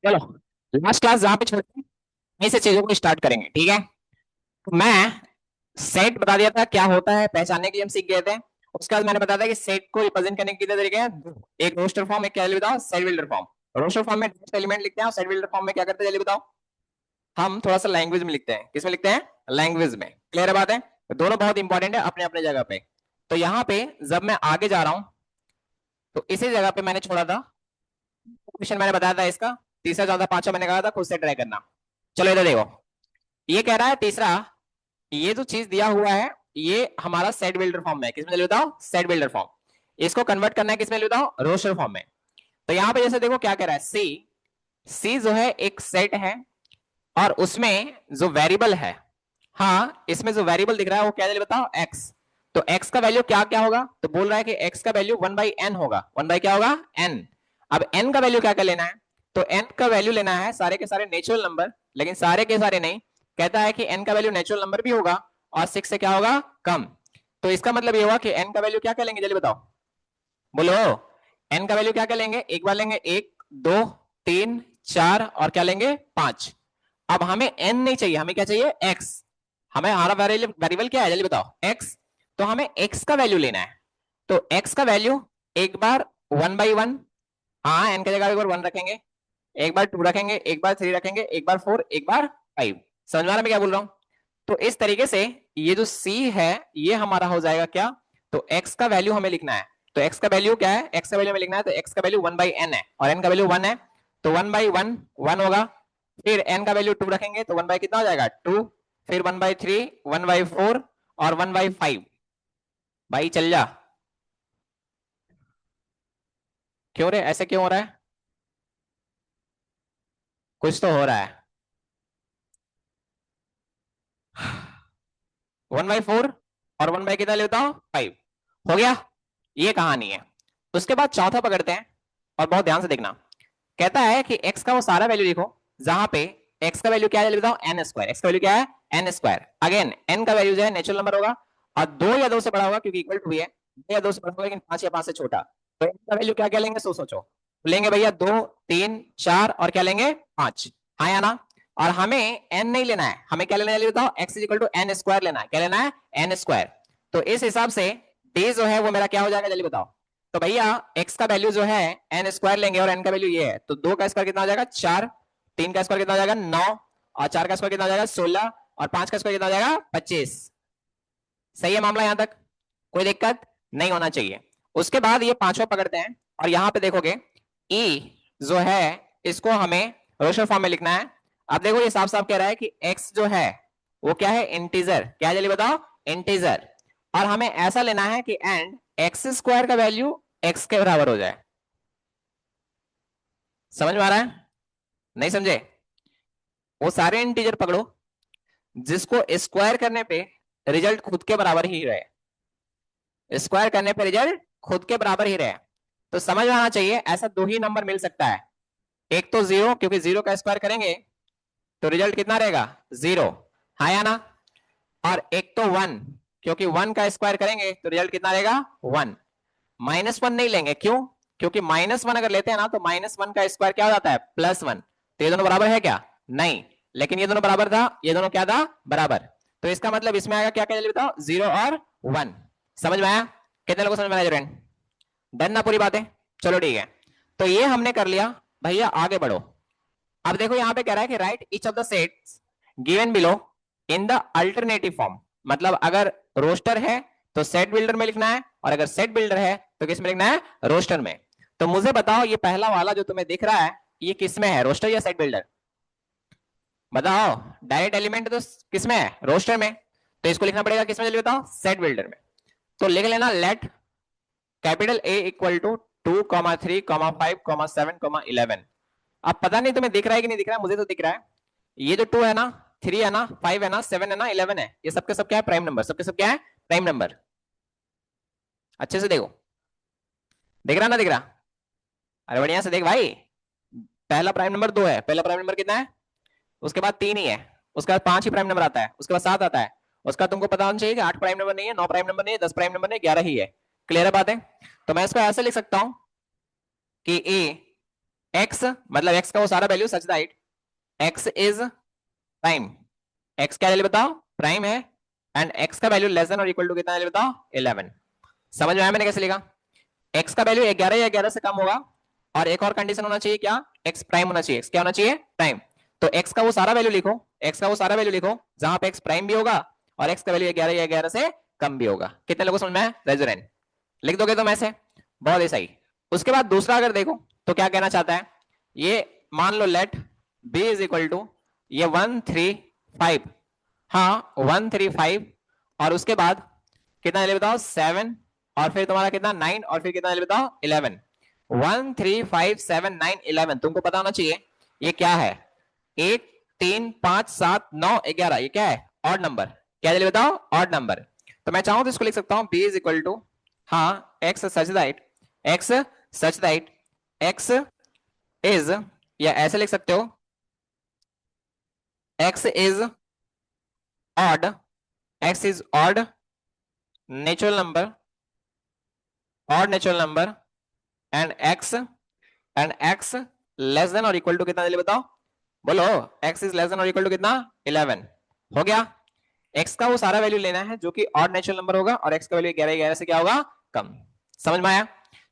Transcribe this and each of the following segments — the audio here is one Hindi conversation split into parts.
चलो लास्ट क्लास जहाँ पे छोड़ते हैं वहीं से चीजों को स्टार्ट करेंगे, ठीक है। तो मैं सेट बता दिया था क्या होता है, पहचानने के लिए हम सीख गए थे। उसके बाद मैंने बताया था कि सेट को रिप्रेजेंट करने के कितने तरीके हैं, दो। एक रोस्टर फॉर्म, एक क्या है बताओ, set builder form. Roster form में एलिमेंट लिखते हैं और सेट बिल्डर फॉर्म में क्या करते हैं जल्दी बताओ, हम थोड़ा सा लैंग्वेज में लिखते हैं। किसमें लिखते हैं, लैंग्वेज में। क्लियर है बात है, तो दोनों बहुत इंपॉर्टेंट है अपने अपने जगह पे। तो यहाँ पे जब मैं आगे जा रहा हूं तो इसी जगह पे मैंने छोड़ा था, क्वेश्चन मैंने बताया था इसका, तीसरा चौथा पांचवा मैंने कहा था खुद से ट्राई करना। चलो इधर देखो, ये कह रहा है तीसरा, ये जो चीज दिया हुआ है ये हमारा सेट बिल्डर फॉर्म में है। किसमें चलिए बताओ, सेट बिल्डर फॉर्म। इसको कन्वर्ट करना है किसमें चलिए बताओ, रोस्टर फॉर्म में। तो यहाँ पे जैसे देखो क्या कह रहा है, सी, सी जो है एक सेट है और उसमें जो वेरिएबल है, हाँ इसमें जो वेरिएबल दिख रहा है वो क्या है बताओ, एक्स। तो एक्स का वैल्यू क्या क्या होगा, तो बोल रहा है कि एक्स का वैल्यू 1/n होगा। 1 क्या होगा, n। अब n का वैल्यू क्या क्या लेना है, तो n का वैल्यू लेना है सारे के सारे नेचुरल नंबर, लेकिन सारे के सारे नहीं। कहता है कि n का वैल्यू नेचुरल नंबर भी होगा और 6 से क्या होगा, कम। तो इसका मतलब ये हुआ कि n का वैल्यू क्या क्या लेंगे जल्दी बताओ, बोलो। n का वैल्यू क्या क्या लेंगे, एक बार लेंगे, एक, दो, तीन, चार और क्या लेंगे, पांच। अब हमें n नहीं चाहिए, हमें क्या चाहिए, x। हमें हमारा वेरिएबल क्या है जल्दी बताओ, x। तो हमें x का वैल्यू लेना है। तो x का वैल्यू एक बार 1/1, हाँ n की जगह एक बार 1 रखेंगे, एक बार 2 रखेंगे, एक बार 3 रखेंगे, एक बार 4, एक बार 5। समझ में आ रहा है मैं क्या बोल रहा हूँ। तो इस तरीके से ये जो c है ये हमारा हो जाएगा क्या, तो x का वैल्यू हमें लिखना है। तो x का वैल्यू क्या है, x का वैल्यू हमें लिखना है, तो x का वैल्यू 1/n है और n का वैल्यू 1 है। तो 1/1 1 होगा, फिर n का वैल्यू 2 रखेंगे तो 1 बाई कितना हो जाएगा, 2। फिर 1/3, 1/4 और 1/5। भाई चल जा, क्यों रे ऐसे क्यों हो रहा है, कुछ तो हो रहा है। 1/4 और 1 बाई कितना लेता हूं, 5। हो गया, ये कहानी है। उसके बाद चौथा पकड़ते हैं और बहुत ध्यान से देखना। कहता है कि x का वो सारा वैल्यू लिखो जहां पे x का वैल्यू क्या है बताओ, एन स्क्वायर। एक्स का वैल्यू क्या है, एन स्क्वायर। अगेन n का वैल्यू जो है नेचुरल नंबर होगा और 2 या 2 से बड़ा होगा क्योंकि इक्वल टू भी है, 2 या 2 से बड़ा होगा लेकिन 5 या 5 से छोटा। तो n का वैल्यू क्या क्या लेंगे, सोचो। तो लेंगे भैया 2, 3, 4 और क्या लेंगे, 5। हाँ या ना। और हमें n नहीं लेना है, हमें क्या लेना है बताओ, x is equal to n square लेना है। क्या लेना है, एन स्क्वायर। तो इस हिसाब से d जो है वो मेरा क्या हो जाएगा जल्दी बताओ। तो भैया x का वैल्यू जो है एन स्क्वायर लेंगे और n का वैल्यू ये है, तो 2 का स्क्वायर कितना हो जाएगा, 4। 3 का स्क्वायर कितना हो जाएगा, 9। और 4 का स्क्वायर कितना हो जाएगा, 16। और 5 का स्क्वायर कितना हो जाएगा, 25। सही है मामला यहां तक, कोई दिक्कत नहीं होना चाहिए। उसके बाद ये पांचवा पकड़ते हैं और यहां पे देखोगे e जो है इसको हमें रोशन फॉर्म में लिखना है। अब देखो ये साफ साफ कह रहा है कि x जो है वो क्या है, इंटीजर। क्या है जल्दी बताओ, इंटीजर। और हमें ऐसा लेना है कि एंड एक्स स्क्वायर का वैल्यू x के बराबर हो जाए। समझ में आ रहा है, नहीं समझे। वो सारे इंटीजर पकड़ो जिसको स्क्वायर करने पे रिजल्ट खुद के बराबर ही रहे, स्क्वायर करने पे रिजल्ट खुद के बराबर ही रहे। तो समझ में आना चाहिए ऐसा दो ही नंबर मिल सकता है, एक तो जीरो क्योंकि जीरो का स्क्वायर करेंगे तो रिजल्ट कितना रहेगा, जीरो। हाँ या ना। और एक तो वन, क्योंकि वन का स्क्वायर करेंगे तो रिजल्ट कितना रहेगा, वन। -1 नहीं लेंगे, क्यों, क्योंकि -1 अगर लेते हैं ना तो -1 का स्क्वायर क्या हो जाता है, +1। तो ये दोनों बराबर है क्या, नहीं। लेकिन ये दोनों बराबर था, ये दोनों क्या था, बराबर। तो इसका मतलब इसमें आएगा क्या क्या जल्दी बताओ, 0 और 1। समझ में आया, कितने लोगों को समझ में आया स्टूडेंट, डन ना पूरी बातें। चलो ठीक है, तो ये हमने कर लिया। भैया आगे बढ़ो। अब देखो यहां पे कह रहा है कि right each of the sets given below in the alternative form. मतलब अगर रोस्टर है तो सेट बिल्डर में लिखना है और अगर सेट बिल्डर है तो किस में लिखना है, रोस्टर में। तो मुझे बताओ ये पहला वाला जो तुम्हें दिख रहा है ये किस में है, रोस्टर या सेट बिल्डर, बताओ। डायरेक्ट एलिमेंट तो किस में है, रोस्टर में। तो इसको लिखना पड़ेगा किस में जल्दी बताओ, सेट बिल्डर में। तो लिख लेना let capital A equal to 2, 3, 5, 7, 11। अब पता नहीं तुम्हें दिख रहा है कि नहीं दिख रहा है, मुझे तो दिख रहा है। ये जो 2 है ना, 3 है ना, 5 है ना, 7 है ना, 11 है, ये सबके सब क्या है, प्राइम नंबर। सबके सब क्या है, प्राइम नंबर। अच्छे से देखो, दिख रहा ना दिख रहा, अरे बढ़िया से देख भाई। पहला प्राइम नंबर 2 है, पहला प्राइम नंबर कितना है, उसके बाद 3 ही है, उसके बाद 5 ही प्राइम नंबर आता है, उसके बाद 7 आता है। उसका तुमको पता होना चाहिए कि 8 प्राइम नंबर नहीं है, 9 प्राइम नंबर नहीं है, 10 प्राइम नंबर नहीं है, 11 ही है। क्लियर है बात है। तो मैं इसको ऐसे लिख सकता हूं कि ए एक्स मतलब एक्स का वो सारा value such that x is prime. X क्या वैल्यू बताओ, प्राइम है। एंड एक्स का वैल्यू लेस देन और इक्वल टू कितना वैल्यू बताओ, 11। समझ में आया मैंने कैसे लिखा? एक्स का वैल्यू 11 या 11 से कम होगा, और एक और कंडीशन होना चाहिए क्या, एक्स प्राइम होना चाहिए। एक्स क्या होना चाहिए, प्राइम। तो एक्स का वो सारा वैल्यू लिखो, एक्स का वो सारा वैल्यू लिखो जहां पे एक्स प्राइम भी होगा और एक्स का वैल्यू 11 या 11 से कम भी होगा। कितने लोगों को समझ में आया? Raise your hand. लिख दोगे तुम ऐसे, बहुत ही सही। उसके बाद दूसरा अगर देखो तो क्या कहना चाहता है, ये मान लो let B is equal to ये 135, हाँ 135, और उसके बाद कितना वैल्यू बताओ, 7, और फिर तुम्हारा कितना 9, और फिर कितना वैल्यू बताओ, 11। 1 3 5 7 9 11 तुमको पता होना चाहिए ये क्या है। 1 3 5 7 9 11 ये क्या है, ऑड नंबर। क्या वैल्यू बताओ, ऑड नंबर। तो मैं चाहूं तो इसको लिख सकता हूं बी इज इक्वल टू, हाँ X such that, x such that x is, या ऐसे लिख सकते हो x is odd, x is odd natural number, odd natural number, and X less than और इक्वल टू कितना वैल्यू बताओ, बोलो। एक्स इज लेस देन और इक्वल टू कितना, 11। हो गया। एक्स का वो सारा वैल्यू लेना है जो कि ऑड नेचुरल नंबर होगा, और एक्स का वैल्यू 11 11 से क्या होगा, कम। समझ में आया?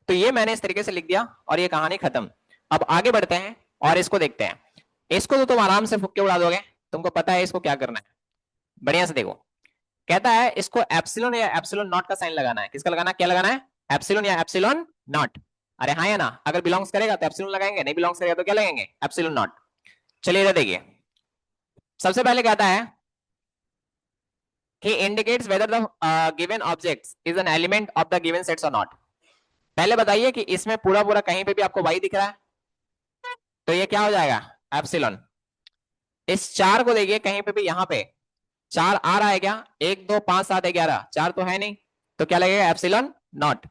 तो ये मैंने इस तरीके से लिख दिया और ये कहानी खत्म। अब आगे बढ़ते हैं और इसको देखते हैं। इसको तो तुम आराम से फुक्के उड़ा दोगे, तुमको पता है इसको क्या करना है। बढ़िया से देखो, कहता है इसको एप्सिलॉन या एप्सिलॉन नॉट का साइन लगाना है। किसका लगाना है, क्या लगाना है, एप्सिलॉन या एप्सिलॉन नॉट। अरे हाँ या ना, अगर बिलोंग्स करेगा तो एप्सिलॉन लगाएंगे, नहीं बिलोंग्स करेगा तो क्या लगाएंगे, एप्सिलॉन नॉट। चलिए इधर देखिए, सबसे पहले कहता है कि indicates whether the given object is an element of the given sets और नॉट। पहले बताइए कि इसमें पूरा पूरा कहीं पे भी आपको वाई दिख रहा है तो ये क्या हो जाएगा, एप्सिलॉन। इस चार को देखिए कहीं पे भी, यहाँ पे चार आ रहा है क्या, 1 2 5 7 11, चार तो है नहीं, तो क्या लगेगा, एप्सिलॉन नॉट।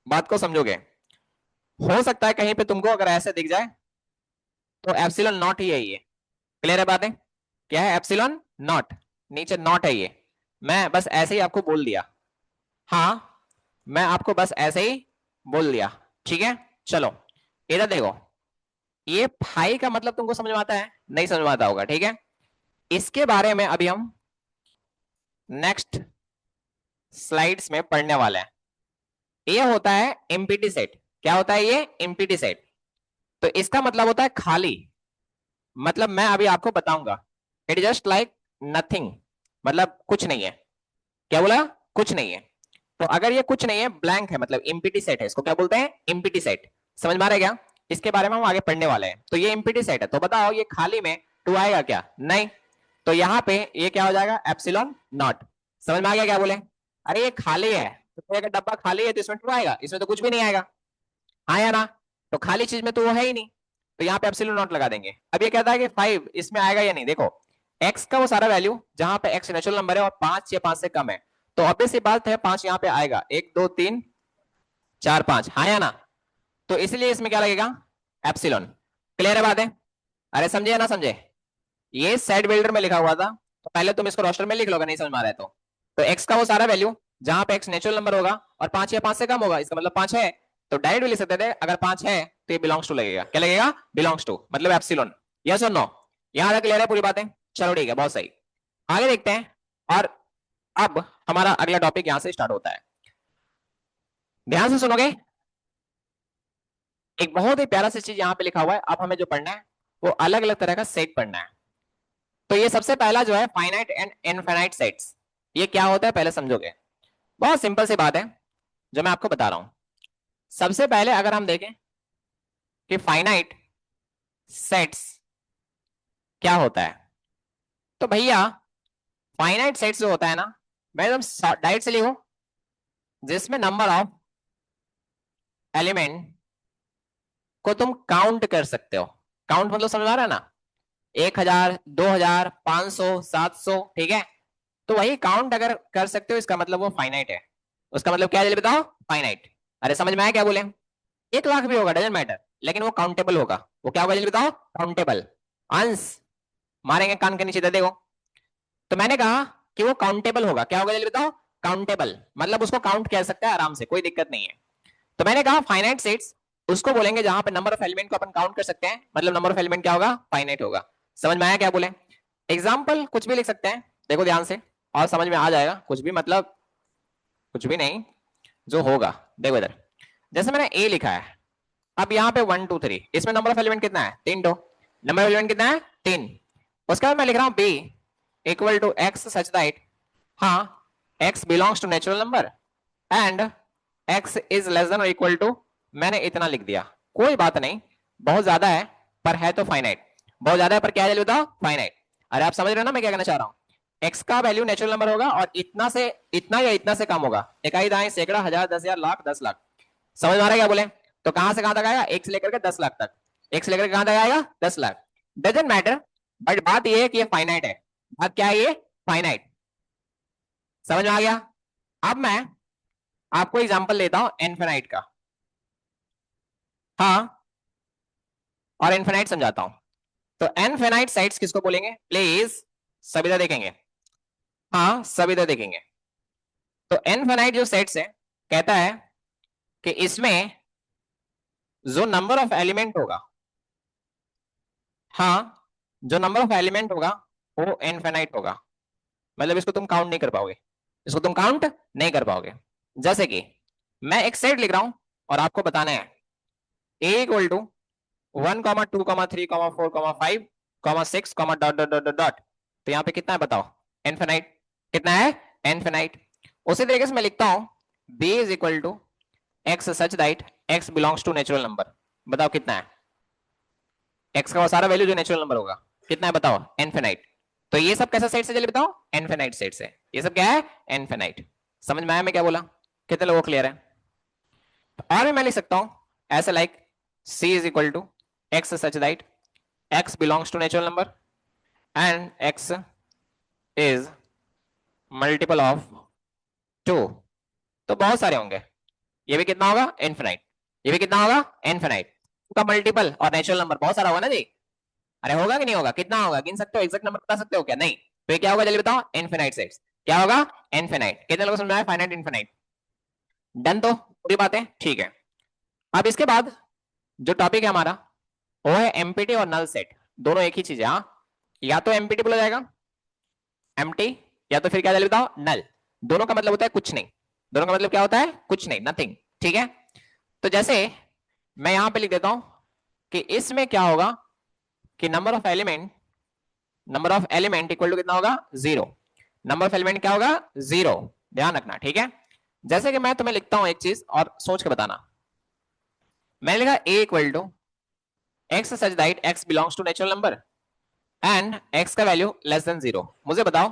बात को समझोगे? हो सकता है कहीं पे तुमको अगर ऐसे दिख जाए तो एप्सिलॉन नॉट ही है ये। क्लियर है बातें? क्या है, एप्सिलॉन नॉट, नीचे नॉट है ये। मैं बस ऐसे ही आपको बोल दिया, हाँ मैं आपको बस ऐसे ही बोल दिया, ठीक है। चलो इधर देखो, ये फाई का मतलब तुमको समझ में आता है, नहीं समझ में आता होगा, ठीक है। इसके बारे में अभी हम नेक्स्ट स्लाइड्स में पढ़ने वाले हैं। ये होता है एम्प्टी सेट। क्या होता है ये, एम्प्टी सेट। तो इसका मतलब होता है खाली। मतलब मैं अभी आपको बताऊंगा, इट जस्ट लाइक नथिंग, मतलब कुछ नहीं है। क्या बोला, कुछ नहीं है। तो अगर ये कुछ नहीं है, ब्लैंक है, मतलब एम्प्टी सेट है, इसको क्या बोलते हैं, एम्प्टी सेट। समझ में आ रहा है क्या? इसके बारे में हम आगे पढ़ने वाले हैं। तो ये एम्प्टी सेट है, तो बताओ ये खाली में टू आएगा क्या, नहीं। तो यहाँ पे ये क्या हो जाएगा, एप्सिलॉन नॉट। समझ में आ गया क्या बोले? अरे ये खाली है, तो अगर डब्बा खाली है तो इसमें टू आएगा, इसमें तो कुछ भी नहीं आएगा, हाँ या ना। तो खाली चीज में तो वो है ही नहीं, तो यहाँ पे एप्सिलॉन नॉट लगा देंगे। अब ये कहता है कि 5 इसमें आएगा या नहीं। देखो एक्स का वो सारा वैल्यू जहां पे एक्स नेचुरल नंबर है और 5 या 5 से कम है, तो ऑब्वियस सी बात है 5 यहाँ पे आएगा, 1 2 3 4 5, हाँ या ना। तो इसलिए इसमें क्या लगेगा, एप्सिलॉन। क्लियर है बात है? अरे समझे या ना समझे? ये सेट बिल्डर में लिखा हुआ था, तो पहले तुम इसको रोस्टर में लिख लोगे, नहीं समझ में आ रहा है तो एक्स का वो सारा वैल्यू जहां पे एक्स नेचुरल नंबर होगा और 5 या 5 से कम होगा, इसका मतलब 5 है, तो डायरेक्ट भी लिख सकते थे, अगर 5 है तो ये बिलोंग्स टू लगेगा। क्या लगेगा, बिलोंग्स टू, मतलब एप्सिलॉन। यस और नो? यहां तक क्लियर है पूरी बातें? चलो ठीक है, बहुत सही। आगे देखते हैं। और अब हमारा अगला टॉपिक यहां से स्टार्ट होता है, ध्यान से सुनोगे। एक बहुत ही प्यारा सी चीज यहाँ पे लिखा हुआ है। अब हमें जो पढ़ना है वो अलग अलग तरह का सेट पढ़ना है। तो ये सबसे पहला जो है फाइनाइट एंड इनफाइनाइट सेट्स, ये क्या होता है पहले समझोगे। बहुत सिंपल सी बात है जो मैं आपको बता रहा हूं। सबसे पहले अगर हम देखें कि फाइनाइट सेट्स क्या होता है, तो भैया फाइनाइट सेट्स जो होता है ना, मैं एकदम डायरेक्ट से लिखूं, जिसमें नंबर ऑफ एलिमेंट को तुम काउंट कर सकते हो। काउंट मतलब समझ आ रहा है ना, 1000 2000 500 700, ठीक है। तो वही काउंट अगर कर सकते हो, इसका मतलब वो फाइनाइट है। उसका मतलब क्या है जल्दी बताओ, फाइनाइट। अरे समझ में आया क्या बोले? 1 लाख भी होगा, डजेंट मैटर, लेकिन वो काउंटेबल होगा। वो क्या होगा जल्दी बताओ, काउंटेबल। अंश मारेंगे कान के नीचे, देखो। तो मैंने कहा कि वो काउंटेबल होगा, क्या होगा जल्दी बताओ, काउंटेबल, मतलब उसको काउंट कर सकता है आराम से, कोई दिक्कत नहीं है। तो मैंने कहा फाइनाइट सेट्स उसको बोलेंगे जहां पे नंबर ऑफ एलिमेंट को अपन काउंट कर सकते हैं, मतलब नंबर ऑफ एलिमेंट क्या होगा, फाइनाइट होगा। समझ में आया क्या बोले? एग्जाम्पल कुछ भी लिख सकते हैं, देखो ध्यान से और समझ में आ जाएगा। कुछ भी मतलब कुछ भी नहीं, जो होगा। देखो इधर, जैसे मैंने ए लिखा है, अब यहाँ पे 1 2 3, इसमें नंबर ऑफ एलिमेंट कितना है, 3 दो, नंबर ऑफ एलिमेंट कितना है 3। उसके बाद मैं लिख रहा हूँ B equal to x such that, हाँ X belongs to natural number and x is less than और इक्वल टू, मैंने इतना लिख दिया, कोई बात नहीं, बहुत ज्यादा है पर है तो फाइनाइट, बहुत ज्यादा है पर क्या है बताओ, फाइनाइट। अरे आप समझ रहे हो ना मैं क्या कहना चाह रहा हूँ? एक्स का वैल्यू नेचुरल नंबर होगा और इतना से इतना या इतना से कम होगा, इकाई दाएं सैकड़ा हजार 10,000 लाख 10 लाख। समझ में आ रहा है क्या बोले? तो कहां से कहां तक आएगा, एक से लेकर के 10 लाख तक, एक से लेकर के कहां तक आएगा 10 लाख, डजेंट मैटर। बट बात यह है कि ये फाइनाइट है, बात क्या है, ये फाइनाइट। समझ में आ गया? अब मैं आपको एग्जांपल देता हूं इनफिनाइट का, हाँ, और इनफिनाइट समझाता हूं। तो इनफिनाइट सेट्स किसको बोलेंगे प्लीज, सभी देखेंगे, हाँ सभी देखेंगे। तो इनफिनाइट जो सेट्स है, कहता है कि इसमें जो नंबर ऑफ एलिमेंट होगा, हाँ जो नंबर ऑफ एलिमेंट होगा वो इनफिनाइट होगा, मतलब इसको तुम काउंट नहीं कर पाओगे, इसको तुम काउंट नहीं कर पाओगे। जैसे कि मैं एक सेट लिख रहा हूं और आपको बताना है A equal to 1,2,3,4,5,6, dot dot dot dot. तो यहाँ पे कितना है बताओ, इनफिनाइट, कितना है इनफिनाइट। उसी तरीके से मैं लिखता हूं b is equal to x such that x belongs to natural number, बताओ कितना है, x का वो सारा वैल्यू जो नेचुरल नंबर होगा कितना है बताओ, इनफिनाइट। तो ये सब कैसा सेट से, चलिए बताओ, इनफिनाइट सेट से, ये सब क्या है इनफिनाइट। समझ में आया मैं क्या बोला, कितने लोगों को क्लियर है? और मैं लिख सकता हूं ऐसे like c is equal to x such that x belongs to natural number and x is multiple of 2। तो बहुत सारे होंगे, ये भी कितना होगा इनफिनाइट, ये भी कितना होगा इनफिनाइट का मल्टीपल, और नेचुरल नंबर बहुत सारा होगा ना जी। अरे होगा कि नहीं होगा, कितना होगा, गिन सकते हो, एग्जैक्ट नंबर बता सकते हो क्या, नहीं। तो ये क्या होगा जल्दी बताओ, इनफिनाइट सेट्स, क्या होगा इनफिनाइट। कितने लोगों को समझ में आया फाइनाइट इनफिनाइट? डन, तो पूरी बात है, ठीक है। अब इसके बाद जो टॉपिक है हमारा वो है एमपीटी और नल सेट, दोनों एक ही चीज है, हाँ। या तो एमपीटी बोला जाएगा एम्प्टी, या तो फिर क्या जल्दी बताओ नल। दोनों का मतलब होता है कुछ नहीं, दोनों का मतलब क्या होता है, कुछ नहीं, नथिंग, ठीक है। तो जैसे मैं यहां पे लिख देता हूं कि इसमें क्या होगा कि number of element equal to कितना होगा, 0। नंबर ऑफ एलिमेंट क्या होगा, 0, ध्यान रखना, ठीक है। जैसे कि मैं तुम्हें लिखता हूं एक चीज और सोच के बताना, मैंने लिखा a equal to x such that x belongs to natural number and x का वैल्यू लेस देन 0। मुझे बताओ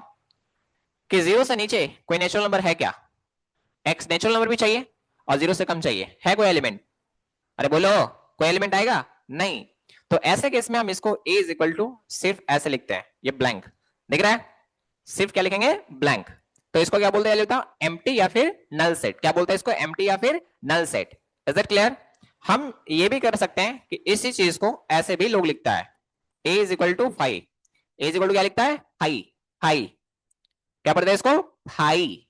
कि 0 से नीचे कोई नेचुरल नंबर है क्या, x नेचुरल नंबर भी चाहिए और 0 से कम चाहिए, है कोई एलिमेंट? अरे बोलो, कोई एलिमेंट आएगा नहीं। तो ऐसे केस में हम इसको a इज इक्वल टू सिर्फ ऐसे लिखते हैं, ये ब्लैंक दिख रहा है, सिर्फ क्या लिखेंगे, ब्लैंक। तो इसको क्या बोलते हैं, एम्प्टी या फिर नल सेट, क्या बोलते हैं इसको, एम्प्टी या फिर null set. Is that clear? हम ये भी कर सकते हैं कि इसी चीज को ऐसे भी लोग लिखता है, a is equal to phi, a is equal to क्या लिखता है, हाई, हाई, क्या पढ़ते हैं इसको, हाई,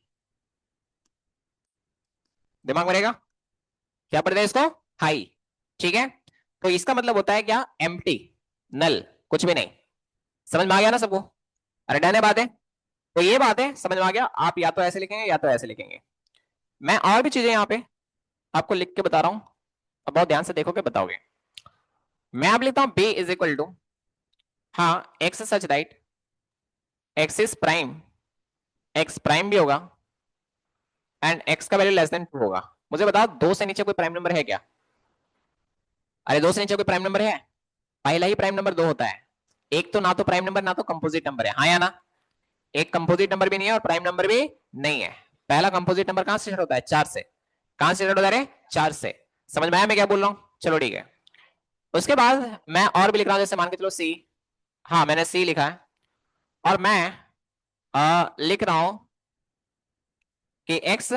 दिमाग में रहेगा, क्या पढ़ते हैं इसको, हाई, ठीक है। तो इसका मतलब होता है क्या, एम्प्टी, नल, कुछ भी नहीं। समझ में आ गया ना सबको? अरे डन है बात है, तो ये बात है, समझ में आ गया। आप या तो ऐसे लिखेंगे या तो ऐसे लिखेंगे। मैं और भी चीजें यहाँ पे आपको लिख के बता रहा हूं, अब बहुत ध्यान से देखोगे बताओगे। मैं आप लिखता हूं b इज इक्वल टू, हाँ X such right x is prime, ex prime भी होगा एंड एक्स का वैल्यू लेस देन 2 होगा। मुझे बताओ 2 से नीचे कोई प्राइम नंबर है क्या? अरे 2 से नीचे कोई प्राइम नंबर है? पहला ही प्राइम नंबर 2 होता है, एक तो ना तो प्राइम नंबर ना तो कंपोजिट नंबर है, हाँ या ना? एक कंपोजिट नंबर भी नहीं है और प्राइम नंबर भी नहीं है। पहला कंपोजिट नंबर कहां से स्टार्ट होता है, 4 से। कहां से स्टार्ट होता है, 4 से। समझ में आया मैं क्या बोल रहा हूं? चलो ठीक है। उसके बाद मैं और भी लिख रहा हूं, जैसे मान के चलो सी, हाँ मैंने सी लिखा है, और मैं लिख रहा हूं कि x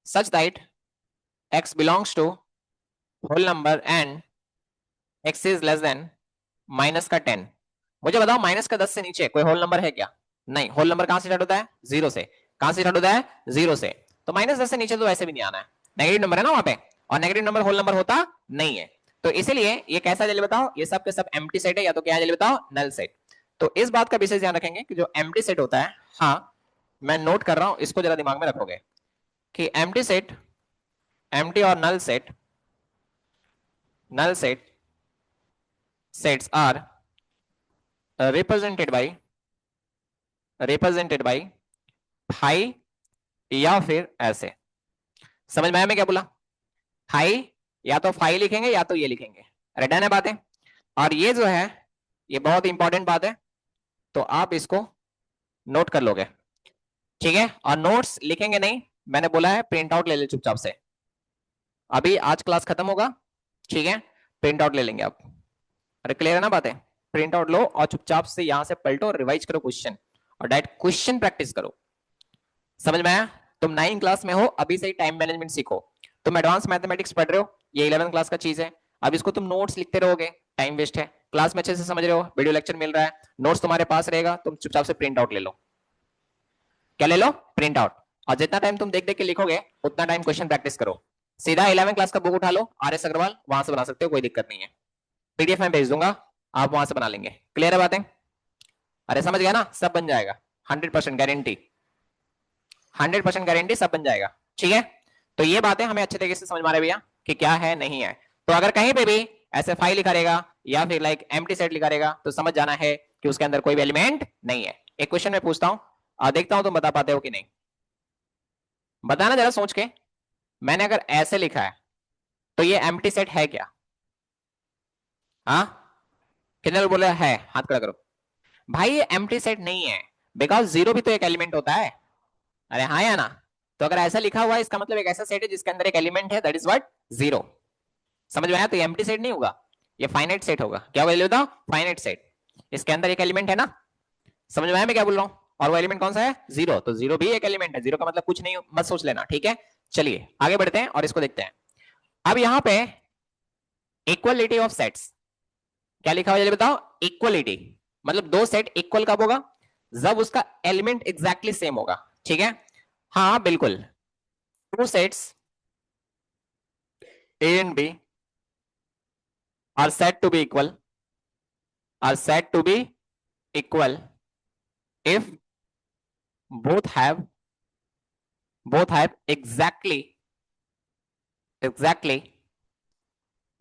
such that x belongs to whole number and x is less than minus का 10। मुझे बताओ माइनस का 10 से नीचे कोई होल नंबर है क्या? नहीं, होल नंबर कहां से स्टार्ट होता है, 0 से। कहां से स्टार्ट होता है, 0 से। तो -10 से नीचे तो ऐसे भी नहीं आना है, नेगेटिव नंबर है ना वहां पे। और नेगेटिव नंबर होल नंबर होता नहीं है। तो इसीलिए ये कैसा जल्दी बताओ, ये सब के सब एम्प्टी सेट है या तो क्या है जल्दी बताओ, नल सेट। तो इस बात का विशेष ध्यान रखेंगे कि जो एम्प्टी सेट होता है, हाँ मैं नोट कर रहा हूं, इसको जरा दिमाग में रखोगे कि एम्प्टी सेट, एम्प्टी और null set, null set sets are represented by हाई या फिर ऐसे। समझ में आया मैं क्या बोला? हाई या तो फाई लिखेंगे या तो ये लिखेंगे, रेडन है बातें। और ये जो है ये बहुत इंपॉर्टेंट बात है, तो आप इसको नोट कर लोगे, ठीक है? और नोट्स लिखेंगे नहीं, मैंने बोला है प्रिंट आउट ले ले चुपचाप से। अभी आज क्लास खत्म होगा, ठीक है, प्रिंट आउट ले लेंगे आप। अरे क्लियर है ना बातें? प्रिंट आउट लो और चुपचाप से यहां से पलटो, रिवाइज करो क्वेश्चन और डायरेक्ट क्वेश्चन प्रैक्टिस करो। समझ में आया? तुम 9 क्लास में हो, अभी से ही टाइम मैनेजमेंट सीखो। तुम एडवांस मैथमेटिक्स पढ़ रहे हो, ये 11 क्लास का चीज है। अब इसको तुम नोट्स लिखते रहोगे, टाइम वेस्ट है। क्लास में अच्छे से समझ रहे हो, वीडियो लेक्चर मिल रहा है, नोट्स तुम्हारे पास रहेगा, तुम चुपचाप से प्रिंट आउट ले लो। क्या ले लो? Print out. और जितना टाइम तुम देख देख के लिखोगे उतना टाइम क्वेश्चन प्रैक्टिस करो। सीधा 11 क्लास का बुक उठा लो, आर एस अग्रवाल, वहां से बना सकते हो, कोई दिक्कत नहीं है। पीडीएफ में भेज दूंगा, आप वहां से बना लेंगे। क्लियर है बातें? अरे समझ गया ना? सब बन जाएगा, 100% गारंटी, 100% गारंटी, सब बन जाएगा, ठीक है? तो ये बातें हमें अच्छे तरीके से समझ में आ रही भैया कि क्या है नहीं है। तो अगर कहीं पे भी ऐसे फाइल लिखा रहेगा या फिर लाइक एम्प्टी सेट लिखा रहेगा तो समझ जाना है कि उसके अंदर कोई भी एलिमेंट नहीं है। एक क्वेश्चन मैं पूछता हूं, देखता हूं तुम बता पाते हो कि नहीं। बताना जरा सोच के। मैंने अगर ऐसे लिखा है तो ये एम्प्टी सेट है क्या? हाँ, कितने लोग बोले है? हाथ खड़ा करो। भाई ये एम्प्टी सेट नहीं है, बिकॉज जीरो भी तो एक एलिमेंट होता है। अरे हाँ या ना? तो अगर ऐसा लिखा हुआ है इसका मतलब एक ऐसा सेट है जिसके अंदर एक एलिमेंट है, दैट इज व्हाट? जीरो। समझ में आया? तो ये एम्प्टी सेट नहीं होगा, ये फाइनाइट सेट होगा। क्या बोल रहे हो? Finite set. इसके अंदर एक एलिमेंट है ना? समझ में आया मैं क्या बोल रहा हूँ? और वो एलिमेंट कौन सा है? जीरो। तो जीरो भी एक एलिमेंट है, जीरो का मतलब कुछ नहीं, मत सोच लेना, ठीक है? चलिए आगे बढ़ते हैं और इसको देखते हैं। अब यहाँ पे इक्वलिटी ऑफ सेट्स, क्या लिखा हुआ है बताओ? इक्वलिटी मतलब दो सेट इक्वल कब होगा? जब उसका एलिमेंट एग्जैक्टली सेम होगा, ठीक है? हाँ बिल्कुल। Two sets A and B are said to be equal, are said to be equal if both have exactly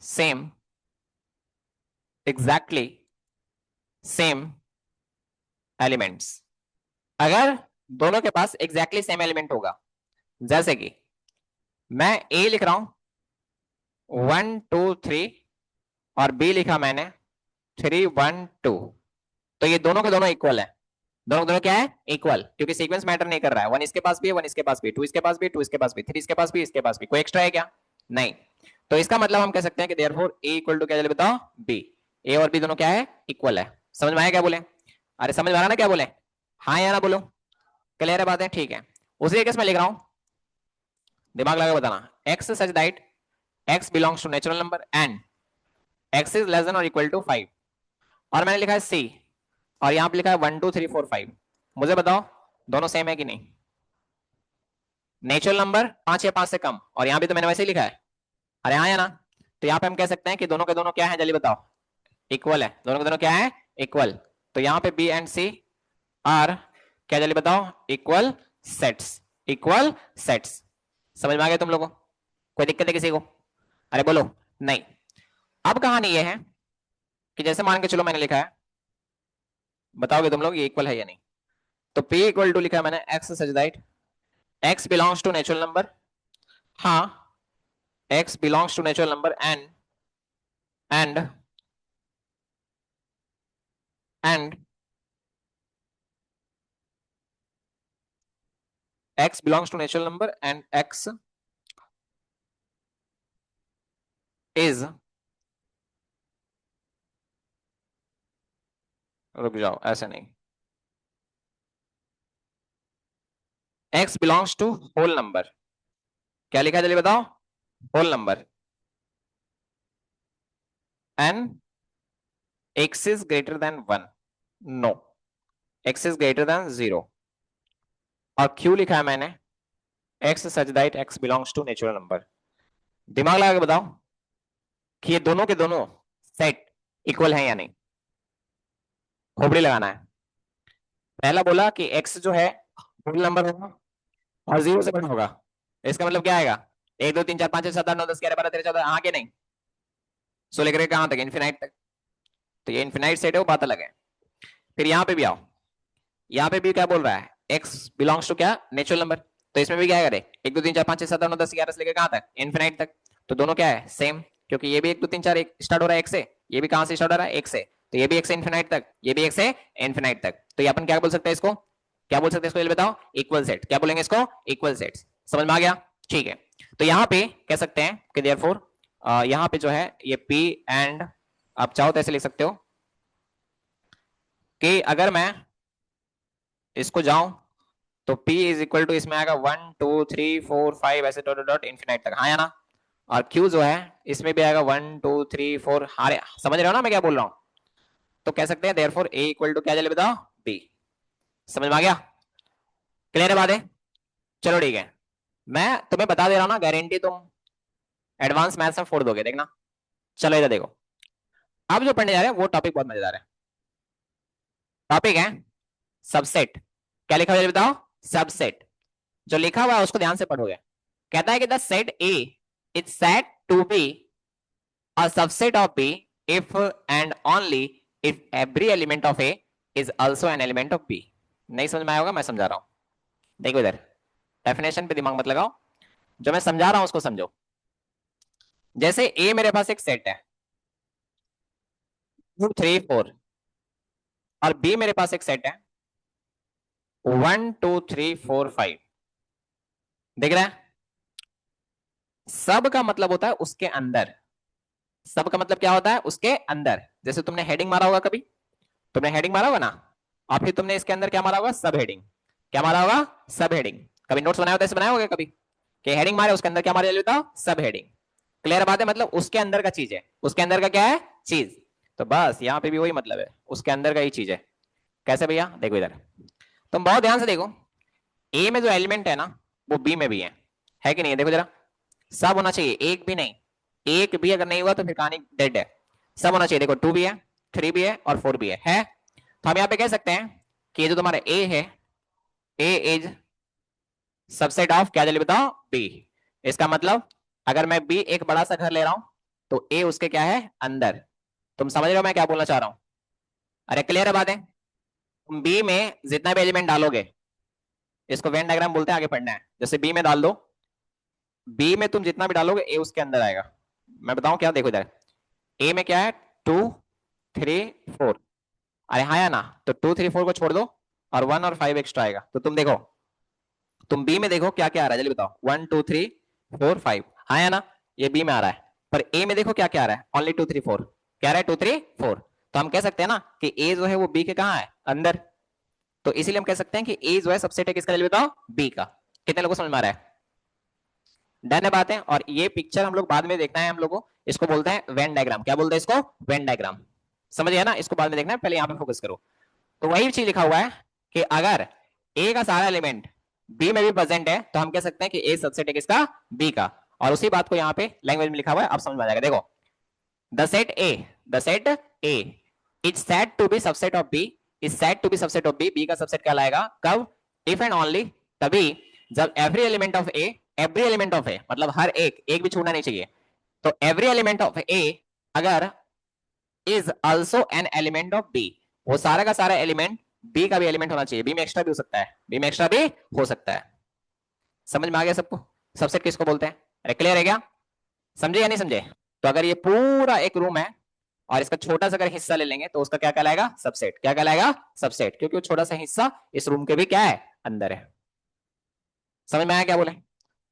same exactly same elements। अगर दोनों के पास एग्जैक्टली सेम एलिमेंट होगा, जैसे कि मैं ए लिख रहा हूं 1 2 3 और बी लिखा मैंने 3 1 2, तो ये दोनों के दोनों इक्वल है। दोनों दोनों क्या है? इक्वल, क्योंकि सीक्वेंस मैटर नहीं कर रहा है। वन इसके पास भी है, वन इसके पास भी, टू इसके पास भी, टू इसके पास भी, थ्री इसके पास भी, इसके पास भी। कोई एक्स्ट्रा है क्या? नहीं। तो इसका मतलब हम कह सकते हैं कि देयरफॉर ए इक्वल टू क्या चले बताओ? बी। ए और बी दोनों क्या है? इक्वल है। समझ में आया क्या बोले? अरे समझ में आ रहा ना क्या बोले? हाँ या ना बोलो? क्लियर है बातें? ठीक है। उसी तरीके से मैं लिख रहा हूं, दिमाग लगा बताना। X such that x belongs to natural number and x is less than और इक्वल टू 5। और मैंने लिखा है सी, और यहां पे लिखा है 1 2 3 4 5। मुझे बताओ दोनों सेम है कि नहीं? नेचुरल नंबर 5 या 5 से कम, और यहां भी तो मैंने वैसे ही लिखा है। अरे हाँ या ना? तो यहाँ पे हम कह सकते हैं कि दोनों के दोनों क्या है जल्दी बताओ? इक्वल है। दोनों के दोनों क्या है? इक्वल। तो यहाँ पे बी एंड सी आर क्या जल्दी बताओ? Equal sets, equal sets. समझ में आ गया तुम लोगों को? कोई दिक्कत है किसी को? अरे बोलो नहीं। अब कहानी ये है कि जैसे मान के चलो मैंने लिखा है, बताओगे तुम लोग ये इक्वल है या नहीं? तो p इक्वल टू लिखा है मैंने x such that x belongs to natural number, हाँ x belongs to natural number and x belongs to natural number and x is, रुक जाओ ऐसे नहीं, x belongs to whole number। क्या लिखा है जल्दी बताओ? whole number and x is greater than 1, no, x is greater than 0। और q लिखा है मैंने x such that x belongs to natural number। दिमाग लगा के बताओ कि ये दोनों के दोनों सेट इक्वल है या नहीं। खोपड़ी लगाना है। पहला बोला कि एक्स जो है होल नंबर होगा और जीरो से बड़ा होगा। इसका मतलब क्या आएगा? 1 2 3 4 5 6 7 8 9 10 11 12 13 14, हाँ के नहीं? सो लेकर कहां तक? इन्फिनाइट तक। तो ये इन्फिनाइट सेट है, वो बात अलग है। फिर यहाँ पे भी आओ। यहाँ पे भी क्या बोल रहा है? एक्स बिलोंग्स टू क्या? Natural number. तो इसमें भी क्या करे? 1 2 3 4 5 6 7 8 9 10 11 से लेकर कहां तक? इन्फिनाइट तक। तो दोनों क्या है? सेम। क्योंकि ये भी 1 2 3 4 एक स्टार्ट हो रहा है एक से, ये भी कहां से स्टार्ट हो रहा है? एक से। तो ये भी एक से इन्फिनाइट तक, ये भी एक से इन्फिनाइट तक। तो ये अपन क्या बोल सकते हैं इसको? क्या बोल सकते हैं इसको? ये बताओ। Equal set. क्या बोलेंगे इसको? Equal set. समझ में आ गया? ठीक है। तो यहाँ पे कह सकते हैं कि देयरफॉर यहाँ पे जो है ये P एंड, आप चाहो तो ऐसे लिख सकते हो कि अगर मैं इसको जाऊं तो P इज इक्वल टू, इसमें आएगा 1 2 3 4 5 ऐसे डॉट डॉट इन्फिनाइट तक, हाँ या ना? और Q जो है इसमें भी आएगा 1 2 3 4, हारे समझ रहे हो ना मैं क्या बोल रहा हूं? तो कह सकते हैं देयरफॉर A इक्वल टू क्या, चले बताओ? B। समझ में आ गया? क्लियर है बातें? चलो ठीक है। मैं तुम्हें बता दे रहा हूं ना, गारंटी तुम एडवांस मैथ्स में फोड़ दोगे, देखना। चलो इधर देखो। अब जो पढ़ने जा रहे हैं वो टॉपिक बहुत मजेदार है। टॉपिक है सबसेट। क्या लिखा हुआ है बताओ? सबसेट। जो लिखा हुआ है उसको ध्यान से पढ़ोगे। कहता है कि the set A is said to be a subset of B if and only if every element of A is also an element of B. नहीं समझ में आया होगा, मैं समझा रहा हूं। देखो इधर, डेफिनेशन पे दिमाग मत लगाओ, जो मैं समझा रहा हूं उसको समझो। जैसे ए मेरे पास एक सेट है 2 3 4, और बी मेरे पास एक सेट है 1 2 3 4 5। देख रहा है? सब का मतलब होता है उसके अंदर। सब का मतलब क्या होता है? उसके अंदर। जैसे तुमने हेडिंग मारा होगा कभी, तुमने हेडिंग मारा होगा ना, और फिर तुमने इसके अंदर क्या मारा होगा? सब हेडिंग। क्या मारा होगा? सब हेडिंग। कभी नोट्स बनाया होता है, ऐसे बनाया होगा कभी कि हेडिंग मारे उसके अंदर क्या मारे, बताओ? सब हेडिंग। क्लियर बात है? मतलब उसके अंदर का चीज है। उसके अंदर का क्या है? चीज। तो बस यहाँ पे भी वही मतलब है, उसके अंदर का ही चीज है। कैसे भैया? देखो इधर, तुम बहुत ध्यान से देखो। ए में जो एलिमेंट है ना, वो बी में भी है कि नहीं है? देखो जरा। सब होना चाहिए, एक भी नहीं। एक भी अगर नहीं हुआ तो फिर कहानी डेड है। सब होना चाहिए। देखो 2 भी है, 3 भी है और 4 भी है। तो हम यहाँ पे कह सकते हैं कि ये जो तुम्हारा ए है, ए इज सबसेट ऑफ क्या, जल्दी बताओ? बी। इसका मतलब अगर मैं बी एक बड़ा सा घर ले रहा हूं तो ए उसके क्या है? अंदर। तुम समझ रहे हो मैं क्या बोलना चाह रहा हूं? अरे क्लियर है बातें? तुम बी में जितना भी एलिमेंट डालोगे, इसको वेन डायग्राम बोलते हैं, आगे पढ़ना है। जैसे बी में डाल दो, बी में तुम जितना भी डालोगे ए उसके अंदर आएगा। मैं बताऊं क्या? देखो इधर, ए में क्या है? 2 3 4। अरे हाँ या ना? तो 2 3 4 को छोड़ दो और 1 और 5 एक्स्ट्रा आएगा। तो तुम देखो, तुम बी में देखो क्या क्या आ रहा है, जल्दी बताओ। 1 2 3 4 5, हाँ या ना? ये बी में आ रहा है। पर ए में देखो क्या क्या आ रहा है? ओनली 2 3 4। क्या आ रहा है? 2 3 4। तो हम कह सकते हैं ना कि ए जो है वो बी के कहाँ है? अंदर। तो इसीलिए हम कह सकते हैं कि ए जो है सबसेट है किसका, जल्दी बताओ? बी का। कितने लोगों को समझ में आ रहा है? डन है बात है। और ये पिक्चर हम लोग बाद में देखना है हम लोग को, इसको बोलते हैं वेन डायग्राम। क्या बोलते हैं इसको? Venn diagram. समझ गया ना? इसको बाद में देखना है, पहले यहाँ पे फोकस करो। तो वही चीज लिखा हुआ है कि अगर ए का सारा एलिमेंट बी में भी प्रेजेंट है तो हम कह सकते हैं कि ए सबसेट है किसका? बी का। और उसी बात को यहाँ पे लैंग्वेज में लिखा हुआ है, आप समझ में आ जाएगा। देखो, the set A, the set A is said to be subset of B, is said to be subset of B. B का सबसेट कहलाएगा कब? इफ एंड ओनली तभी जब every element of A, every element of A मतलब हर एक, एक भी छूटना नहीं चाहिए। तो एवरी एलिमेंट ऑफ ए अगर is also an element of B, वो सारा का सारा एलिमेंट बी का भी एलिमेंट होना चाहिए। बी में एक्स्ट्रा भी हो सकता है, बी में एक्स्ट्रा भी हो सकता है। समझ में आ गया सबको? सबसेट किसको बोलते हैं? अरे क्लियर है क्या? समझे या नहीं समझे? तो अगर ये पूरा एक रूम है और इसका छोटा सा अगर हिस्सा ले लेंगे तो उसका क्या कहलाएगा? सबसेट। क्या कहलाएगा? सबसेट। क्योंकि वो छोटा सा हिस्सा इस रूम के भी क्या है? अंदर है। समझ में आया क्या बोले?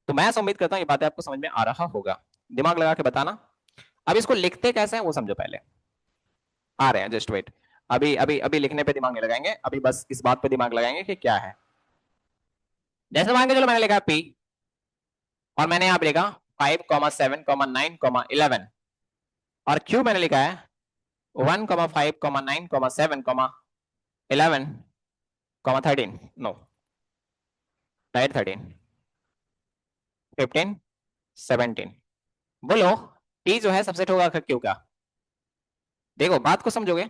तो मैं उम्मीद करता हूँ ये बातें आपको समझ में आ रहा होगा। दिमाग लगा के बताना। अब इसको लिखते कैसे हैं वो समझो पहले। आ रहे हैं, जस्ट वेट। अभी अभी अभी लिखने पे दिमाग नहीं लगाएंगे, अभी बस इस बात पे दिमाग लगाएंगे कि क्या है। जैसे मान के चलो मैंने लिखा पी, और मैंने यहाँ पे लिखा 5 7 9 11, और क्यू मैंने लिखा है 1 5 9 7 11 नो, राइट 13 15 17। बोलो टी जो है सबसेट होगा क्यू का? देखो बात को समझोगे,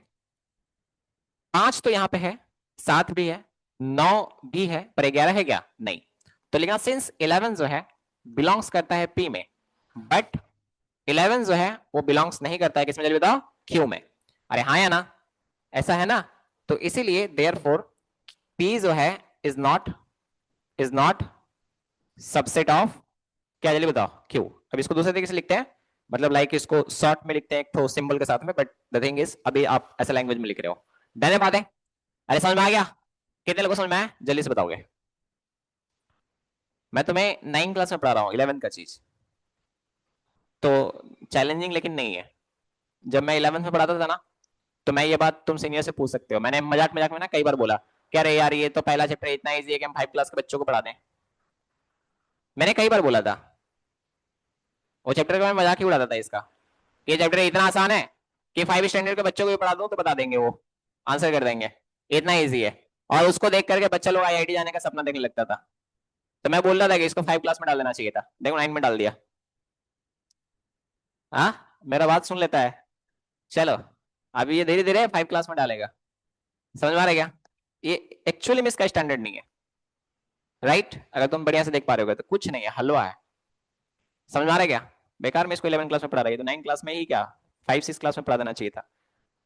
5 तो यहाँ पे है, 7 भी है, 9 भी है, पर 11 है क्या? नहीं। तो लेकिन सिंस 11 जो है बिलोंग्स करता है पी में, बट 11 जो है वो बिलोंग्स नहीं करता है किसमें, जल्दी बताओ? क्यू में। अरे हाँ या ना? ऐसा है ना? तो इसीलिए देयर फोर पी जो है इज नॉट सबसेट ऑफ क्या, जल्दी बताओ? क्यू। अब इसको दूसरे तरीके से लिखते हैं, मतलब लाइक इसको शॉर्ट में लिखते हैं एक तो सिंबल के साथ में, बट द थिंग इज अभी आप ऐसा लैंग्वेज में लिख रहे हो। डन है बात है? अरे समझ में आ गया? कितने लोगों को समझ में आया जल्दी से बताओगे? मैं तुम्हें 9 क्लास में पढ़ा रहा हूँ 11 का चीज, तो चैलेंजिंग लेकिन नहीं है। जब मैं 11 में पढ़ाता था ना, तो मैं ये बात तुम सीनियर से पूछ सकते हो, मैंने मजाक मजाक में ना कई बार बोला, कह रहे यार ये तो पहला चैप्टर इतना इजी है कि हम 5 क्लास के बच्चों को पढ़ा दें। मैंने कई बार बोला था, वो चैप्टर का मैं मजाक ही उड़ाता था इसका, ये चैप्टर इतना आसान है कि 5 स्टैंडर्ड के बच्चों को भी पढ़ा दो तो बता देंगे, वो आंसर कर देंगे, इतना इजी है। और उसको देख करके बच्चा लोग आईआईटी जाने का सपना देखने लगता था। तो मैं बोल रहा था कि इसको 5 क्लास में डाल देना चाहिए था, देखो 9 में डाल दिया। हाँ मेरा बात सुन लेता है। चलो अभी ये धीरे धीरे 5 क्लास में डालेगा। समझ में आ रहा है क्या? ये एक्चुअली में इसका स्टैंडर्ड नहीं है, राइट? अगर तुम बढ़िया से देख पा रहे हो तो कुछ नहीं है, हलवा है। समझ में आ रहा है क्या? बेकार में इसको 11 क्लास में पढ़ा रही है, तो 9 क्लास में ही क्या 5 6 क्लास में पढ़ा देना चाहिए था।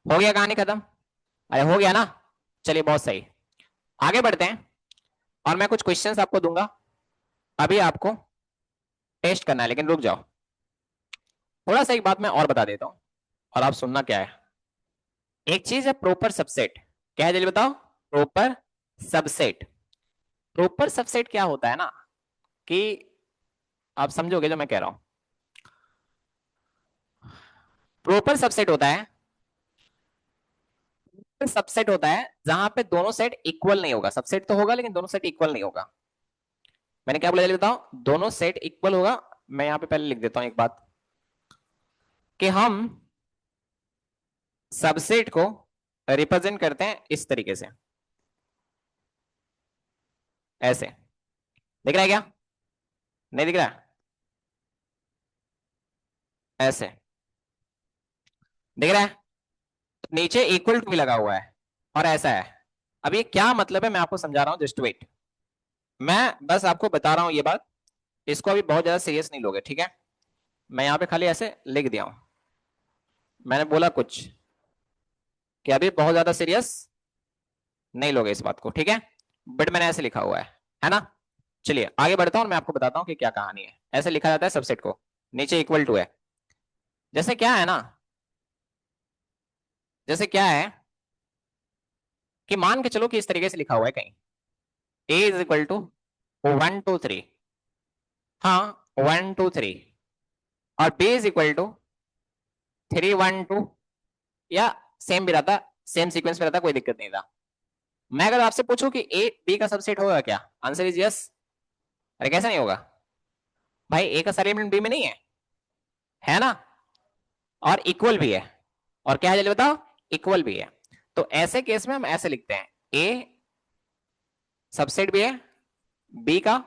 हो गया कहानी खत्म? अरे हो गया ना? चलिए बहुत सही, आगे बढ़ते हैं। और मैं कुछ क्वेश्चंस आपको दूंगा, अभी आपको टेस्ट करना है, लेकिन रुक जाओ थोड़ा सा, एक बात मैं और बता देता हूँ और आप सुनना क्या है। एक चीज है प्रॉपर सबसेट, क्या है जल्दी बताओ? Proper subset. प्रॉपर सबसेट क्या होता है ना, कि आप समझोगे जो मैं कह रहा हूं। प्रॉपर सबसेट होता है, सबसेट होता है जहां पे दोनों सेट इक्वल नहीं होगा। सबसेट तो होगा लेकिन दोनों सेट इक्वल नहीं होगा। मैंने क्या बोला जल्दी बताओ? दोनों सेट इक्वल होगा। मैं यहां पे पहले लिख देता हूं एक बात, कि हम सबसेट को रिप्रेजेंट करते हैं इस तरीके से, ऐसे। दिख रहा है क्या? नहीं दिख रहा है? ऐसे दिख रहा है? तो नीचे इक्वल टू भी लगा हुआ है और ऐसा है। अब ये क्या मतलब है मैं आपको समझा रहा हूं, जस्ट वेट। मैं बस आपको बता रहा हूं ये बात, इसको अभी बहुत ज्यादा सीरियस नहीं लोगे, ठीक है? मैं यहाँ पे खाली ऐसे लिख दिया हूं, मैंने बोला कुछ कि अभी बहुत ज्यादा सीरियस नहीं लोगे इस बात को, ठीक है? बट मैंने ऐसे लिखा हुआ है ना? चलिए आगे बढ़ता हूं और मैं आपको बताता हूं कि क्या कहानी है। ऐसे लिखा जाता है सबसेट को, नीचे इक्वल टू है। जैसे क्या है ना, जैसे क्या है कि मान के चलो कि इस तरीके से लिखा हुआ है कहीं, ए इज इक्वल टू 1 2 3, हाँ 1 2 3, और बी इज इक्वल टू 3 1 2, या सेम भी रहता, सेम सीक्वेंस में रहता, कोई दिक्कत नहीं था। मैं अगर आपसे पूछूं कि ए बी का सबसेट होगा क्या, आंसर इज यस। अरे कैसे नहीं होगा भाई? ए का सारे एलिमेंट बी में नहीं है ना? और इक्वल भी है, और क्या है जल्दी बताओ? इक्वल भी है। तो ऐसे केस में हम ऐसे लिखते हैं, ए सबसेट भी है बी का,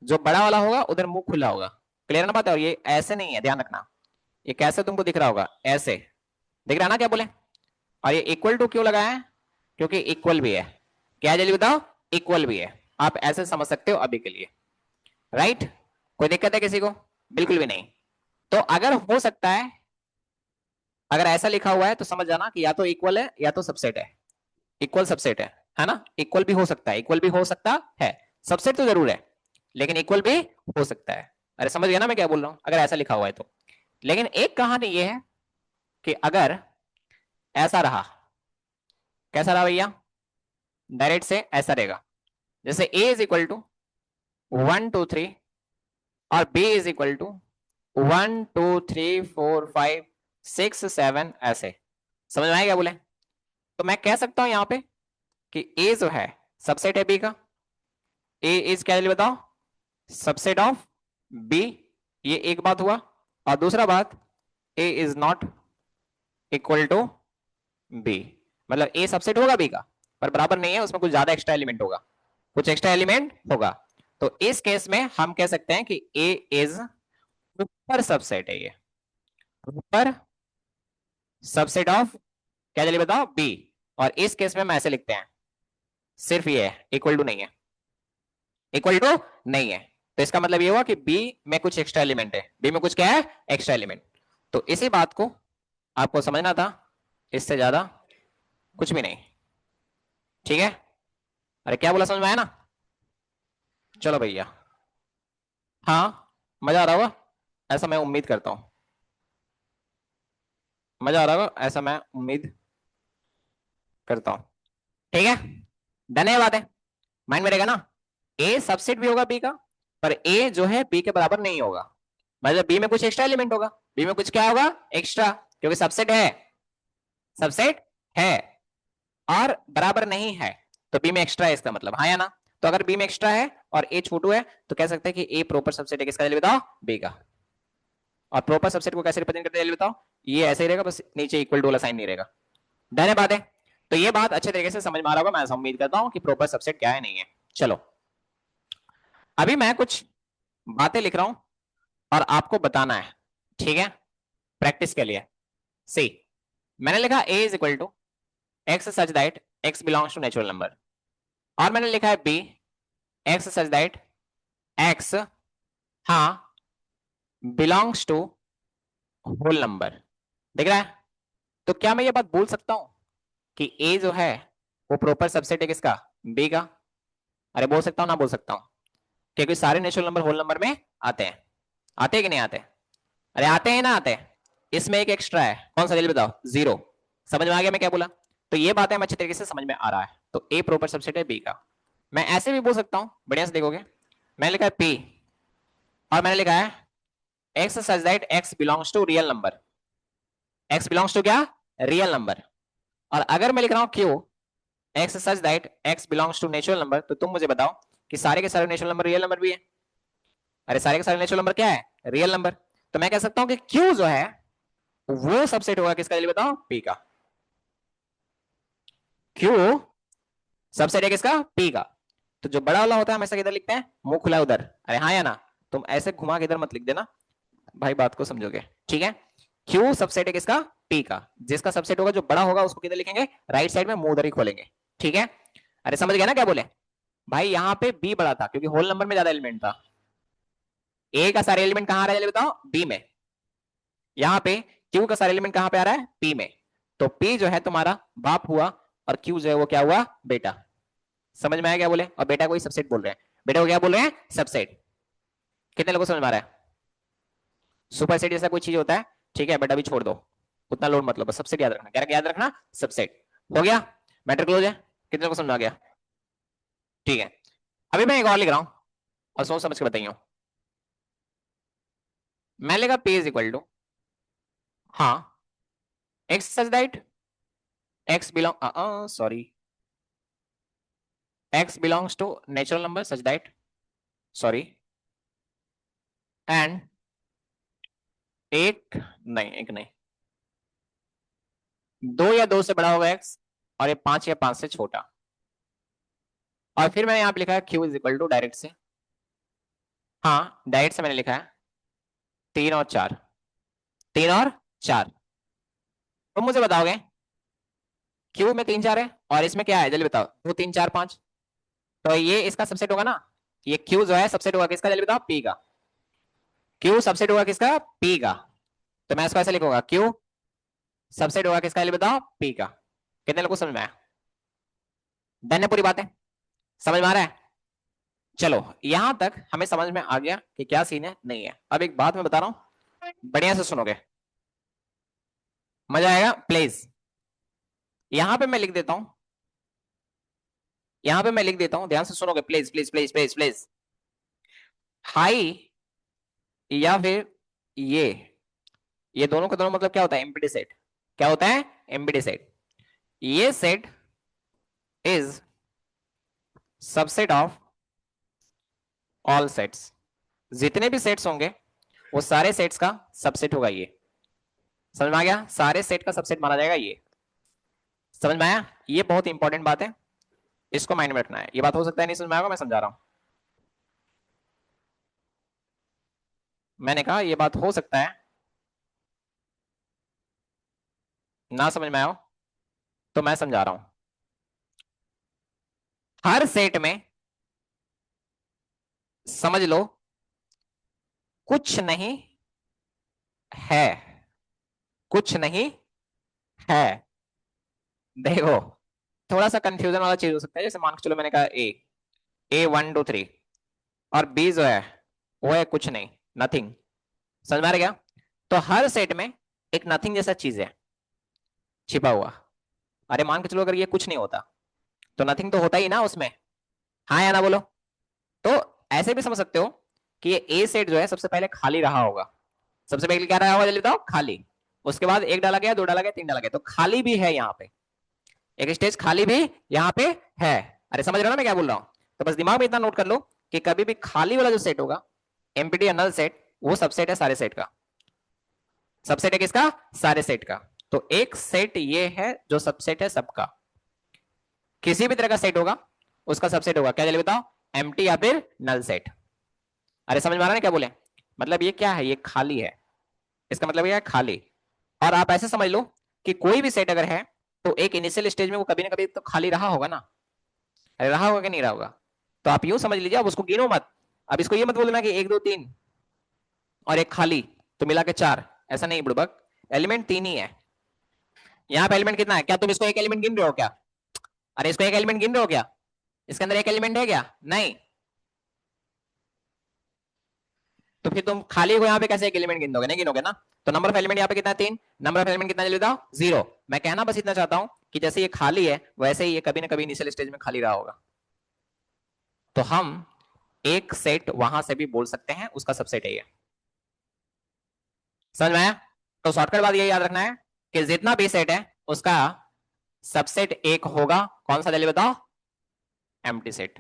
जो बड़ा वाला होगा उधर मुंह खुला होगा। क्लियर ना बात है? और ये ऐसे नहीं है, ध्यान रखना। ये कैसे तुमको दिख रहा होगा? ऐसे दिख रहा है ना, क्या बोले? और ये इक्वल टू क्यों लगाया है? क्योंकि इक्वल भी है। क्या है जल्दी बताओ? इक्वल भी है। आप ऐसे समझ सकते हो अभी के लिए, राइट? कोई दिक्कत है किसी को? बिल्कुल भी नहीं। तो अगर हो सकता है, अगर ऐसा लिखा हुआ है तो समझ जाना कि या तो इक्वल है या तो सबसेट है। इक्वल सबसेट है ना? इक्वल भी हो सकता है, इक्वल भी हो सकता है। सबसेट तो जरूर है, लेकिन इक्वल भी हो सकता है। अरे समझ गया ना मैं क्या बोल रहा हूं? अगर ऐसा लिखा हुआ है तो। लेकिन एक कहानी ये है कि अगर ऐसा रहा, कैसा रहा भैया? डायरेक्ट से ऐसा रहेगा, जैसे ए इज इक्वल टू 1 2 3, और बी इज इक्वल टू 1 2 3 4 5 6 7, ऐसे। समझ में आया क्या बोले? तो मैं कह सकता हूं यहां पे कि ए जो है सबसेट है बी का। ए इज क्या बताओ? Subset of B. ये एक बात हुआ। और दूसरा बात, A is not equal to B, मतलब ए सबसेट होगा बी का पर बराबर नहीं है, उसमें कुछ ज्यादा एक्स्ट्रा एलिमेंट होगा, कुछ एक्स्ट्रा एलिमेंट होगा। तो इस केस में हम कह सकते हैं कि ए इज प्रॉपर सबसेट है ये, प्रॉपर सबसेट ऑफ क्या, जल्दी बताओ, बी। और इस केस में हम ऐसे लिखते हैं, सिर्फ ये है, इक्वल टू नहीं है, इक्वल टू नहीं है। तो इसका मतलब ये हुआ कि बी में कुछ एक्स्ट्रा एलिमेंट है, बी में कुछ क्या है, एक्स्ट्रा एलिमेंट। तो इसी बात को आपको समझना था, इससे ज्यादा कुछ भी नहीं, ठीक है। अरे क्या बोला, समझ में आया ना? चलो भैया, हाँ, मजा आ रहा होगा, ऐसा मैं उम्मीद करता हूँ, मजा आ रहा होगा ऐसा मैं उम्मीद करता हूँ, ठीक है। धन्यवाद है, माइंड में रहेगा ना। ए सबसेट भी होगा बी का, पर ए जो है बी के बराबर नहीं होगा, मतलब बी में कुछ एक्स्ट्रा एलिमेंट होगा, बी में कुछ क्या होगा, एक्स्ट्रा, क्योंकि सबसेट है, सबसेट है और बराबर नहीं है, तो बी में एक्स्ट्रा है, इसका मतलब हाँ या ना। तो अगर बी में एक्स्ट्रा है और ए छोटू है तो कह सकते हैं कि ए प्रॉपर सबसेट है, किसका, जल्दी बताओ, बी का। और प्रॉपर सबसेट को कैसे रिप्रेजेंट करते हैं, जल्दी बताओ। ये ऐसे ही रहेगा, बस नीचे इक्वल टू वाला साइन नहीं रहेगा। धन्यवाद है। तो ये बात अच्छे तरीके से समझ में आ रहा होगा, मैं ऐसा उम्मीद करता हूं कि प्रॉपर सबसेट क्या है, नहीं है। चलो, अभी मैं कुछ बातें लिख रहा हूं और आपको बताना है, ठीक है, प्रैक्टिस के लिए। सी, मैंने लिखा a is equal to x such that x belongs to natural number, और मैंने लिखा है b x such that x, हाँ, बिलोंग्स टू होल नंबर। दिख रहा है? तो क्या मैं ये बात बोल सकता हूं कि a जो है वो प्रॉपर सबसेट है किसका, b का? अरे बोल सकता हूं ना, बोल सकता हूं, क्योंकि सारे नेचुरल नंबर होल नंबर में आते हैं, आते हैं कि नहीं आते? अरे आते हैं ना, आते हैं। इसमें एक एक्स्ट्रा है, कौन सा, जल्दी बताओ, जीरो। समझ में आ गया मैं क्या बोला? तो ये बातें हम अच्छे तरीके से समझ में आ रहा है। तो ए प्रॉपर सबसेट है बी का। मैं ऐसे भी बोल सकता हूं, बढ़िया से देखोगे, मैंने लिखा है पी और मैंने लिखा है x such that x belongs to real number, x belongs to क्या, रियल नंबर। और अगर मैं लिख रहा हूं Q x such that x belongs to natural number, तो तुम मुझे बताओ कि सारे के सारे नेचुरल नंबर रियल नंबर भी है? अरे सारे के सारे नेचुरल नंबर क्या है, रियल नंबर। तो मैं कह सकता हूं कि क्यू जो है वो सबसेट होगा किसका, जल्दी बताओ, पी का। क्यू सबसेट है किसका, पी का। तो जो बड़ा वाला होता है हमेशा किधर लिखते हैं, मुंह खुला उधर, अरे हाँ या ना? तुम ऐसे घुमा के इधर मत लिख देना भाई, बात को समझोगे, ठीक है। क्यू सबसेट है किसका, पी का। जिसका सबसेट होगा जो बड़ा होगा उसको किधर लिखेंगे, राइट साइड में मुंह उधर ही खोलेंगे, ठीक है। अरे समझ गया ना क्या बोले भाई? यहाँ पे बी बड़ा था क्योंकि होल नंबर में ज्यादा एलिमेंट था, ए का सारे एलिमेंट कहां आ रहा है, बताओ, बी में। यहाँ पे क्यू का सारे एलिमेंट कहां पे आ रहा है, पी में। तो पी जो है तुम्हारा बाप हुआ और क्यू जो है वो क्या हुआ, बेटा। समझ में आया क्या बोले? और बेटा को ही सबसेट बोल रहे हैं, बेटा को क्या बोल रहे हैं, सबसेट। कितने लोगों को समझ में आ रहा है? सुपर सेट जैसा कोई चीज होता है, ठीक है, बेटा भी छोड़ दो, उतना लोड मतलब, बस सबसेट याद रखना, क्या याद रखना, सबसेट। हो गया, मैटर क्लोज है। कितने को समझ में आ गया? ठीक है, अभी मैं एक और लिख रहा हूं और सोच समझ के बताइए। मैं लिखा p इज इक्वल टू, हाँ, x such that x belong, sorry, x belongs to natural number such that, sorry, and एक नहीं, दो या दो से बड़ा होगा x, और ये पांच या पांच से छोटा। और फिर मैंने यहाँ पे लिखा है q is equal to, direct से, हाँ डायरेक्ट से मैंने लिखा है तीन और चार, तीन और चार। तो मुझे बताओगे क्यू में तीन चार है और इसमें क्या है, जल्दी बताओ, दो तीन चार पांच, तो ये इसका सबसेट होगा ना। ये क्यू जो है सबसेट होगा किसका, जल्दी बताओ, पी का। क्यू सबसेट होगा किसका, पी का। तो मैं इसको ऐसे लिखूंगा, क्यू सबसेट होगा किसका, जल्दी बताओ, पी का। कितने लोगों को समझ में आया? डन है पूरी बातें, समझ में आ रहा है? चलो, यहां तक हमें समझ में आ गया कि क्या सीन है, नहीं है। अब एक बात मैं बता रहा हूं, बढ़िया से सुनोगे, मजा आएगा प्लीज। यहां पे मैं लिख देता हूं, यहां पे मैं लिख देता हूं, ध्यान से सुनोगे please please please please please. High या फिर ये दोनों का दोनों मतलब क्या होता है, एम्प्टी सेट। क्या होता है, एम्प्टी सेट। ये set is subset of all sets. जितने भी सेट्स होंगे वो सारे सेट्स का सबसेट होगा ये। समझ में आ गया? सारे सेट का सबसेट माना जाएगा ये। समझ में आया? ये बहुत इंपॉर्टेंट बात है, इसको माइंड में रखना है। ये बात हो सकता है नहीं समझ में आएगा, मैं समझा रहा हूं। मैंने कहा ये बात हो सकता है ना समझ में आओ, तो मैं समझा रहा हूं। हर सेट में समझ लो कुछ नहीं है, कुछ नहीं है। देखो, थोड़ा सा कंफ्यूजन वाला चीज हो सकता है, जैसे मान के चलो मैंने कहा ए 1 2 3, और बी जो है वो है कुछ नहीं, नथिंग। समझ में आ रहा क्या? तो हर सेट में एक नथिंग जैसा चीज है छिपा हुआ। अरे मान के चलो अगर ये कुछ नहीं होता तो नथिंग तो होता ही ना उसमें, हाँ या ना बोलो। तो ऐसे भी समझ सकते हो कि ये ए सेट जो है सबसे पहले खाली रहा होगा। सबसे पहले क्या रहा होगा जल्दी बताओ? खाली। उसके बाद एक डाला गया, दो डाला गया, तीन डाला गया, तो खाली भी है यहाँ पे, एक स्टेज खाली भी यहाँ पे है। अरे समझ रहे हो ना मैं क्या बोल रहा हूँ? तो बस दिमाग में इतना नोट कर लो कि कभी भी खाली वाला जो सेट होगा, एम्प्टी या नल सेट, वो सबसेट है सारे सेट का। सबसेट है किसका? सारे सेट का। तो एक सेट ये है जो सबसेट है सबका। किसी भी तरह का सेट होगा उसका सबसेट होगा क्या, जल्दी बताओ? एम्प्टी या फिर नल सेट। अरे समझ में आ रहा है क्या बोले? मतलब ये क्या है, ये खाली है, इसका मतलब ये है खाली। और आप ऐसे समझ लो कि कोई भी सेट अगर है तो एक इनिशियल स्टेज में वो कभी ना कभी तो खाली रहा होगा ना। अरे रहा होगा कि नहीं रहा होगा? तो आप यूं समझ लीजिए, अब उसको गिनो मत। अब इसको ये मत बोलना कि एक दो तीन और एक खाली तो मिला के चार, ऐसा नहीं बुड़बक। एलिमेंट तीन ही है। यहाँ पे एलिमेंट कितना है? क्या तुम इसको एक एलिमेंट गिन रहे हो क्या? अरे इसको एक एलिमेंट गिन रहे हो क्या? इसके अंदर एक एलिमेंट है क्या? नहीं। तो फिर तुम खाली को यहाँ पे कैसे एक एलिमेंट गिन दोगे? नहीं गिनोगे ना। तो नंबर ऑफ एलिमेंट यहाँ पे कितना है? तीन। नंबर ऑफ एलिमेंट कितना जल्दी बताओ? जीरो। मैं कहना बस इतना चाहता हूं कि जैसे ये खाली है वैसे ही ये कभी ना कभी इनिशियल स्टेज में खाली रहा होगा। तो हम एक सेट वहां से भी बोल सकते हैं उसका सबसेट है ये। समझ में आया? तो शॉर्टकट बात ये याद रखना है कि जितना भी सेट है उसका सबसेट एक होगा। कौन सा जल्दी बताओ? Empty set.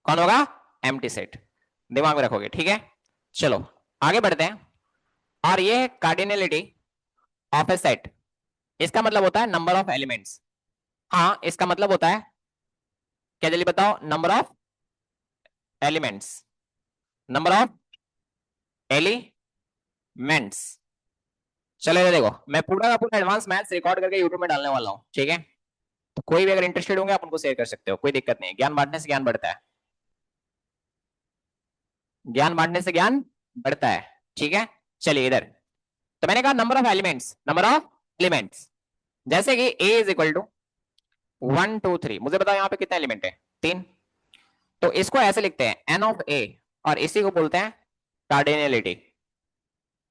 कौन होगा? Empty set. दिमाग में रखोगे, ठीक है? चलो आगे बढ़ते हैं। और ये है कार्डिनलिटी ऑफ ए सेट। इसका मतलब होता है नंबर ऑफ एलिमेंट्स। हाँ, इसका मतलब होता है क्या जल्दी बताओ? Number of elements. Number of elements. चलो ये देखो, मैं पूरा का पूरा एडवांस मैथ्स रिकॉर्ड करके यूट्यूब में डालने वाला हूँ, ठीक है? तो कोई भी अगर इंटरेस्टेड होंगे आप उनको शेयर कर सकते हो, कोई दिक्कत नहीं है। ज्ञान बांटने से ज्ञान बढ़ता है, ज्ञान बांटने से ज्ञान बढ़ता है, ठीक है? चलिए इधर। तो मैंने कहा number of elements, number of elements. जैसे कि ए इज इक्वल टू 1 2 3। मुझे बताओ यहाँ पे कितने एलिमेंट है? तीन। तो इसको ऐसे लिखते हैं एन ऑफ ए, और इसी को बोलते हैं कार्डिनलिटी।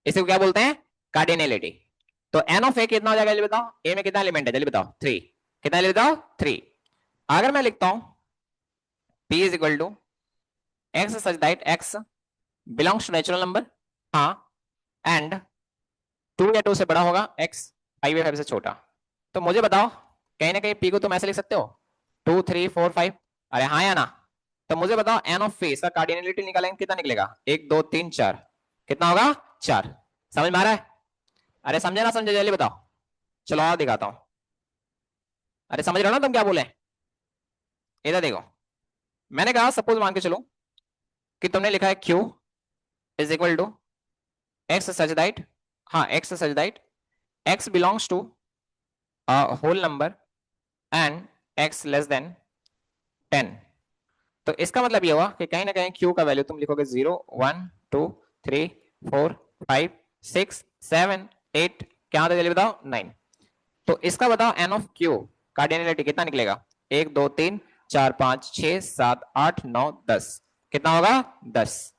इसी को क्या बोलते हैं? कार्डिनलिटी। तो एन ऑफ ए कितना हो जाएगा जल्दी बताओ? ए में कितना एलिमेंट है जल्दी बताओ? थ्री। कितना जल्दी बताओ? थ्री। अगर मैं लिखता हूं P is equal to x such that x belongs to natural number, हाँ, एंड टू या टू से बड़ा होगा एक्स, 5 या 5 से छोटा। तो मुझे बताओ, कहीं ना कहीं पी को तुम ऐसे लिख सकते हो 2 3 4 5? अरे हाँ या ना? तो मुझे बताओ एन ऑफ पी, इसका कार्डिनलिटी निकालेंगे कितना निकलेगा? 1 2 3 4। कितना होगा? 4। समझ में आ रहा है? अरे समझे ना समझे जल्दी बताओ। चलो और दिखाता हूं। अरे समझ रहे हो ना तुम क्या बोले? इधर देखो, मैंने कहा सपोज मान के चलो कि तुमने लिखा है Q is equal to x such that, हाँ, X such that x belongs to whole number and X less than 10। तो इसका मतलब ये हुआ कि कहीं ना कहीं क्यू का वैल्यू तुम लिखोगे 0 1 2 3 4 5 6 7 8, क्या होता है जल्दी बताओ? 9। तो इसका बताओ एन ऑफ क्यू कार्डिनलिटी कितना निकलेगा? 1 2 3 4 5 6 7 8 9 10। कितना होगा? 10।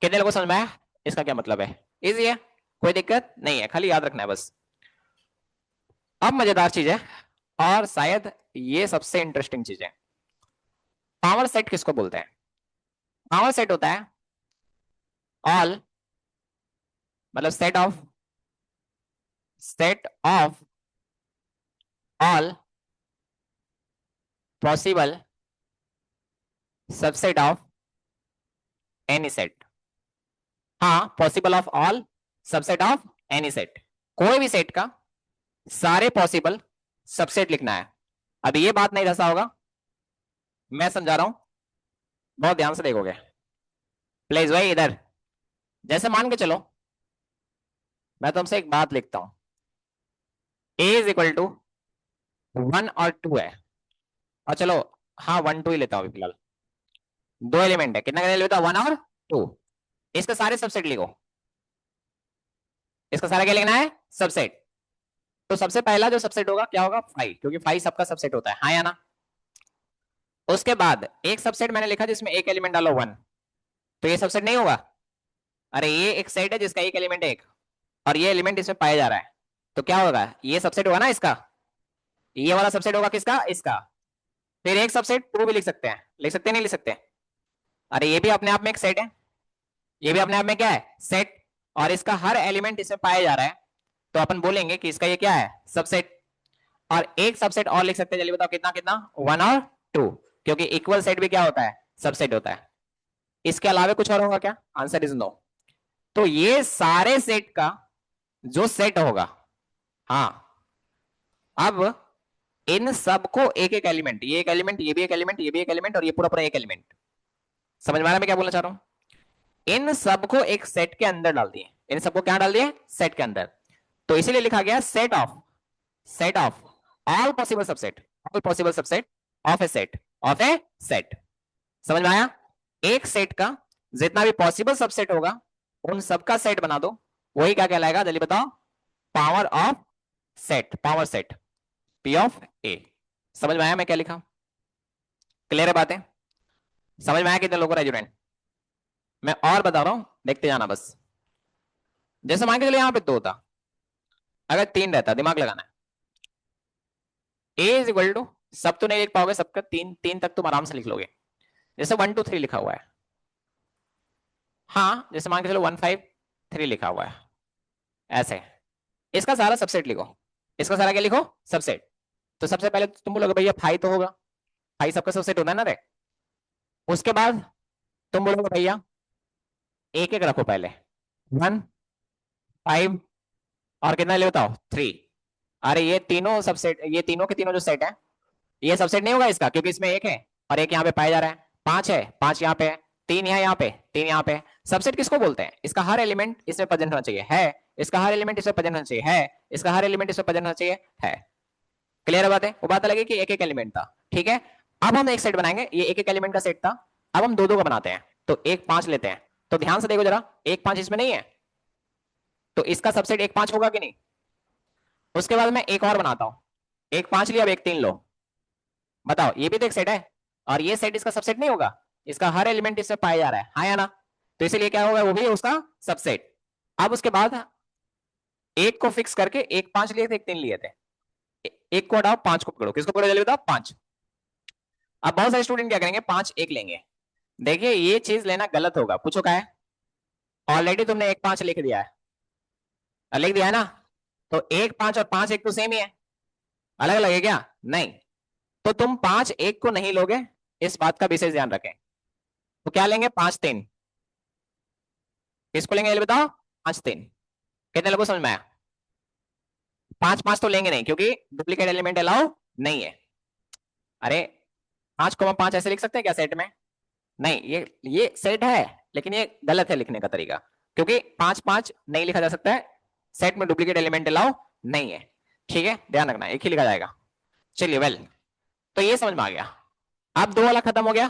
कितने लोगों को समझ में आया इसका क्या मतलब है? इजी है, कोई दिक्कत नहीं है, खाली याद रखना है बस। अब मजेदार चीज है, और शायद ये सबसे इंटरेस्टिंग चीज है। पावर सेट किसको बोलते हैं? पावर सेट होता है ऑल, मतलब set of all possible subset of any set. हाँ, possible of all subset of any set. कोई भी सेट का सारे पॉसिबल सबसेट लिखना है। अभी ये बात नहीं धसा होगा, मैं समझा रहा हूं, बहुत ध्यान से देखोगे प्लीज भाई इधर। जैसे मान के चलो, मैं तुमसे एक बात लिखता हूं, ए इज इक्वल टू 1 और 2 है। और चलो, हाँ 1 2 ही लेता हूँ अभी फिलहाल। दो एलिमेंट है, कितना कितना लेता हूँ, 1 और 2। इसका सारे सबसेट लिखो। इसका सारा क्या लिखना है, सबसेट। तो सबसे पहला जो सबसेट होगा क्या होगा, 5, क्योंकि 5 सबका सबसेट होता है, हाँ या ना। उसके बाद एक सबसेट मैंने लिखा जिसमें एक एलिमेंट डालो 1, तो ये सबसेट नहीं होगा। अरे ये एक सेट है जिसका एक एलिमेंट है एक, और ये एलिमेंट इसमें पाया जा रहा है, तो क्या होगा, ये सबसेट होगा ना इसका। ये वाला सबसेट होगा किसका, इसका। फिर एक सबसेट 2 भी लिख सकते हैं, लिख सकते हैं नहीं लिख सकते। अरे ये भी अपने आप में एक सेट है, ये भी अपने आप में क्या है, सेट। और इसका हर एलिमेंट इसमें पाया जा रहा है, तो अपन बोलेंगे कि इसका ये क्या है, सबसेट। और एक सबसेट और लिख सकते हैं, चलिए बताओ कितना कितना, 1 और 2, क्योंकि इक्वल सेट भी क्या होता है, सबसेट होता है। इसके अलावा कुछ और होगा क्या, आंसर इज नो। तो ये सारे सेट का जो सेट होगा, हाँ, अब इन सबको एक एक एलिमेंट, ये एक एलिमेंट, ये भी एक एलिमेंट, ये भी एक एलिमेंट, और ये पूरा पूरा एक एलिमेंट। समझ में आ रहा है मैं क्या बोलना चाह रहा हूं। इन सबको एक सेट के अंदर डाल दिए, इन सबको क्या डाल दिए, सेट के अंदर। तो इसीलिए लिखा गया set of all possible subset, all possible subset of A set, of A set. समझ में आया। एक सेट का जितना भी पॉसिबल सबसेट होगा उन सबका सेट बना दो, वही क्या कहलाएगा, जल्दी बताओ, power of set, power set, P of A. समझ में आया मैं क्या लिखा, क्लियर है बातें, समझ में आया कितने लोगों को रेजुडेंट। मैं और बता रहा हूं, देखते जाना बस। जैसे मान के चलिए यहां पे 2 था, अगर 3 रहता, दिमाग लगाना है। ए इज इक्वल टू, सब तो नहीं लिख पाओगे, सबका 3 3 तक तुम आराम से लिख लोगे। जैसे 1 2 3 लिखा हुआ है, हाँ जैसे मान के चलो 1 5 3 लिखा हुआ है, ऐसे। इसका सारा सबसेट लिखो, इसका सारा क्या लिखो, सबसेट। तो सबसे पहले तो तुम बोलोगे भैया 5 तो होगा, 5 सबका सबसेट होता है ना रे। उसके बाद तुम बोलोगे भैया एक एक रखो पहले, 1 5, और कितना ले बताओ, 3। अरे ये तीनों सबसेट, ये तीनों के तीनों जो सेट है, ये सबसेट नहीं होगा इसका, क्योंकि इसमें एक है और एक यहाँ पे पाया जा रहा है। 5 है, 5 यहाँ पे है, 3 यहाँ पे, 3 यहाँ पे। सबसेट किसको बोलते हैं, इसका हर एलिमेंट इसमें प्रेजेंट होना चाहिए, है। इसका हर एलिमेंट इसमें प्रेजेंट होना चाहिए, है। इसका हर एलिमेंट इसमें प्रेजेंट होना चाहिए, है। क्लियर बात है, वो बात अलग है कि एक एक एलिमेंट था, ठीक है। अब हम एक सेट बनाएंगे, ये एक एक एलिमेंट का सेट था, अब हम दो दो का बनाते हैं। तो 1 5 लेते हैं, तो ध्यान से देखो जरा, 1 5 इसमें नहीं है, तो इसका सबसेट 1 5 होगा कि नहीं। उसके बाद मैं एक और बनाता हूं, 1 5 लिया, अब 1 3 लो। बताओ, ये भी तो एक सेट है, और ये सेट इसका सबसेट नहीं होगा, इसका हर एलिमेंट इसमें पाया जा रहा है, हाँ या ना। तो इसीलिए क्या होगा, वो भी है उसका सबसेट। अब उसके बाद एक को फिक्स करके 1 5 लिए थे, 1 3 लिए थे, एक को हटाओ, 5 को पकड़ो, किसको पकड़ो जल्दी बताओ, 5। अब बहुत सारे स्टूडेंट क्या करेंगे, 5 1 लेंगे। देखिए ये चीज लेना गलत होगा, पूछो क्या है। ऑलरेडी तुमने 1 5 लिख दिया है, लिख दिया है ना। तो 1 5 और 5 1 तो सेम ही है, अलग अलग है क्या, नहीं। तो तुम 5 1 को नहीं लोगे, इस बात का विशेष ध्यान रखें। तो क्या लेंगे, 5 3। किसको लेंगे ये बताओ, 5 3। कितने लोगों को समझ में आया। 5 5 तो लेंगे नहीं, क्योंकि डुप्लीकेट एलिमेंट अलाउ नहीं है। अरे 5 5 ऐसे लिख सकते हैं क्या सेट में, नहीं, ये सेट है, लेकिन ये गलत है लिखने का तरीका, क्योंकि 5 5 नहीं लिखा जा सकता है, सेट में डुप्लीकेट एलिमेंट अलाउ नहीं है। ठीक है, ध्यान रखना, एक ही लिखा जाएगा। चलिए वेल, तो ये समझ में आ गया। अब 2 वाला खत्म हो गया,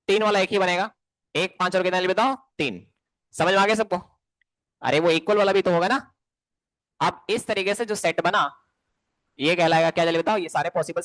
3 वाला एक ही बनेगा। 1 5 और कितना बताओ, 3। समझ में आ गया सबको। अरे वो इक्वल वाला भी तो होगा ना। अब इस तरीके से जो सेट बना, ये कहलाएगा क्या, जल्दी बताओ, ये सारे पॉसिबल।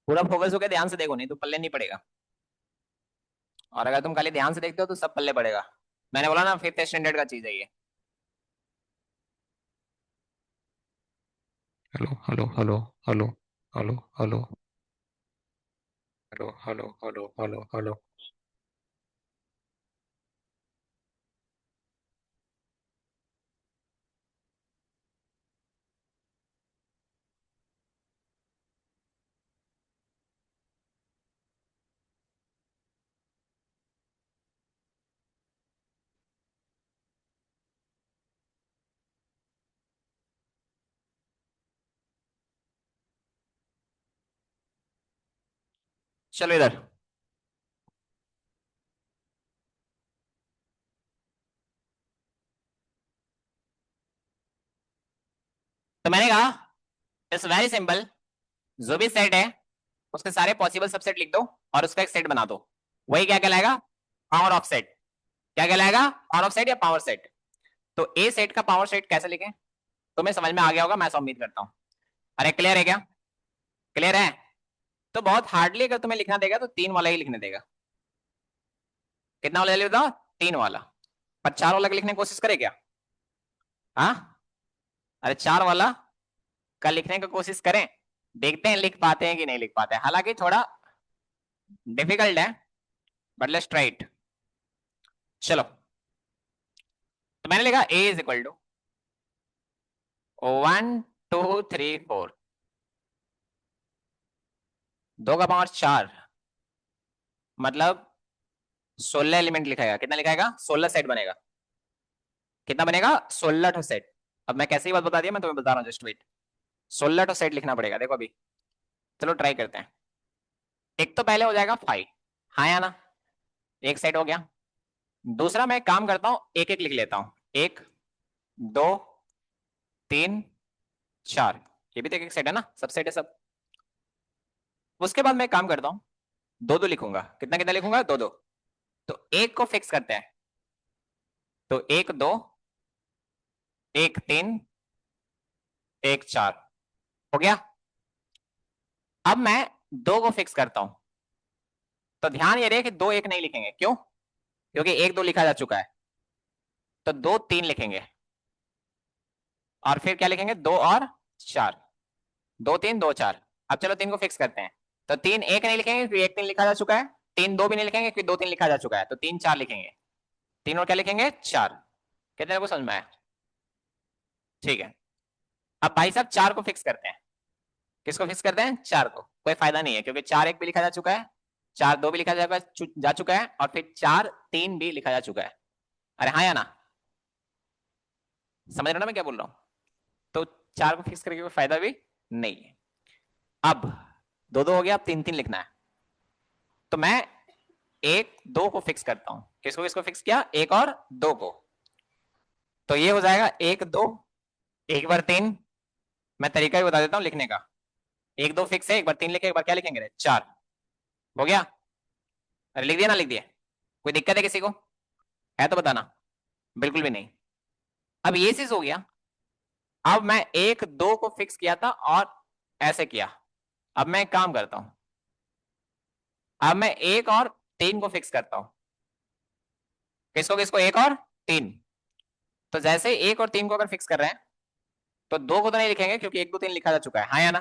पूरा फोकस होकर ध्यान से देखो, नहीं तो पल्ले नहीं पड़ेगा। और अगर तुम खाली ध्यान से देखते हो तो सब पल्ले पड़ेगा। मैंने बोला ना, 5th स्टैंडर्ड का चीज है ये। Hello hello hello hello hello hello hello hello hello hello hello. चलो इधर। तो मैंने कहा इट्स वेरी सिंपल, जो भी सेट है उसके सारे पॉसिबल सबसेट लिख दो और उसका एक सेट बना दो। वही क्या कहलाएगा? Power of set. क्या कहलाएगा? पावर ऑफ सेट या पावर सेट। तो ए सेट का पावर सेट कैसे लिखें? तुम्हें समझ में आ गया होगा, मैं ऐसा उम्मीद करता हूँ। अरे क्लियर है क्या? क्लियर है? तो बहुत हार्डली अगर तुम्हें लिखना देगा तो तीन वाला ही लिखने देगा। कितना वाला लिख बताओ? तीन वाला। पर चार वाला का लिखने की कोशिश करे क्या? हाँ? अरे चार वाला का लिखने की कोशिश करें, देखते हैं लिख पाते हैं कि नहीं लिख पाते हैं। हालांकि थोड़ा डिफिकल्ट है, बट लेट्स ट्राई इट। चलो, तो मैंने लिखा ए इज इक्वल टू 1 2 3 4। दो का पावर चार, मतलब 16 एलिमेंट लिखाएगा। कितना लिखाएगा? 16 सेट बनेगा। कितना बनेगा? 16 सेट। अब मैं कैसे ही बात बता दिया, मैं तुम्हें बता रहा हूँ, जस्ट वेट। 16 सेट लिखना पड़ेगा, देखो अभी। चलो ट्राई करते हैं। एक तो पहले हो जाएगा 5। हाँ या ना? एक सेट हो गया। दूसरा मैं काम करता हूँ, एक एक लिख लेता हूँ। एक, दो, तीन, चार। ये भी तो एक एक सेट है ना, सब सेट है सब। उसके बाद मैं काम करता हूँ, दो दो लिखूंगा। कितना कितना लिखूंगा? दो दो। तो एक को फिक्स करते हैं। तो एक दो, एक तीन, एक चार। हो गया। अब मैं दो को फिक्स करता हूं। तो ध्यान ये रहे कि दो एक नहीं लिखेंगे। क्यों? क्योंकि एक दो लिखा जा चुका है। तो दो तीन लिखेंगे। और फिर क्या लिखेंगे? दो और चार। दो तीन दो चार। अब चलो तीन को फिक्स करते हैं। तो तीन एक नहीं लिखेंगे क्योंकि एक तीन लिखा जा चुका है। तीन दो भी नहीं लिखेंगे क्योंकि दो तीन लिखा जा चुका है। तो तीन चार लिखेंगे। तीन और क्या लिखेंगे? चार। कितने को समझ में आया? ठीक है। अब भाई साहब चार को फिक्स करते हैं। किसको फिक्स करते हैं? चार को। कोई फायदा नहीं है क्योंकि चार एक भी लिखा जा चुका है, चार दो भी लिखा जा चुका है, और फिर चार तीन भी लिखा जा चुका है। अरे हाँ या ना? समझ रहे हो ना मैं क्या बोल रहा हूँ? तो चार को फिक्स करके कोई फायदा भी नहीं है। अब दो दो हो गया, अब तीन तीन लिखना है। तो मैं एक दो को फिक्स करता हूं। किसको किसको फिक्स किया? एक और दो को। तो ये हो जाएगा एक दो, एक बार तीन। मैं तरीका भी बता देता हूँ लिखने का। एक दो फिक्स है, एक बार तीन लिखे, एक बार क्या लिखेंगे रे? चार। हो गया? अरे लिख दिया ना? लिख दिया? कोई दिक्कत है किसी को? है तो बताना। बिल्कुल भी नहीं। अब ये चीज हो गया। अब मैं एक दो को फिक्स किया था और ऐसे किया। अब मैं एक काम करता हूं, अब मैं एक और तीन को फिक्स करता हूं। किसको किसको? एक और तीन। तो जैसे एक और तीन को अगर फिक्स कर रहे हैं, तो दो को तो नहीं लिखेंगे क्योंकि एक दो तीन लिखा जा चुका है। हाँ या ना?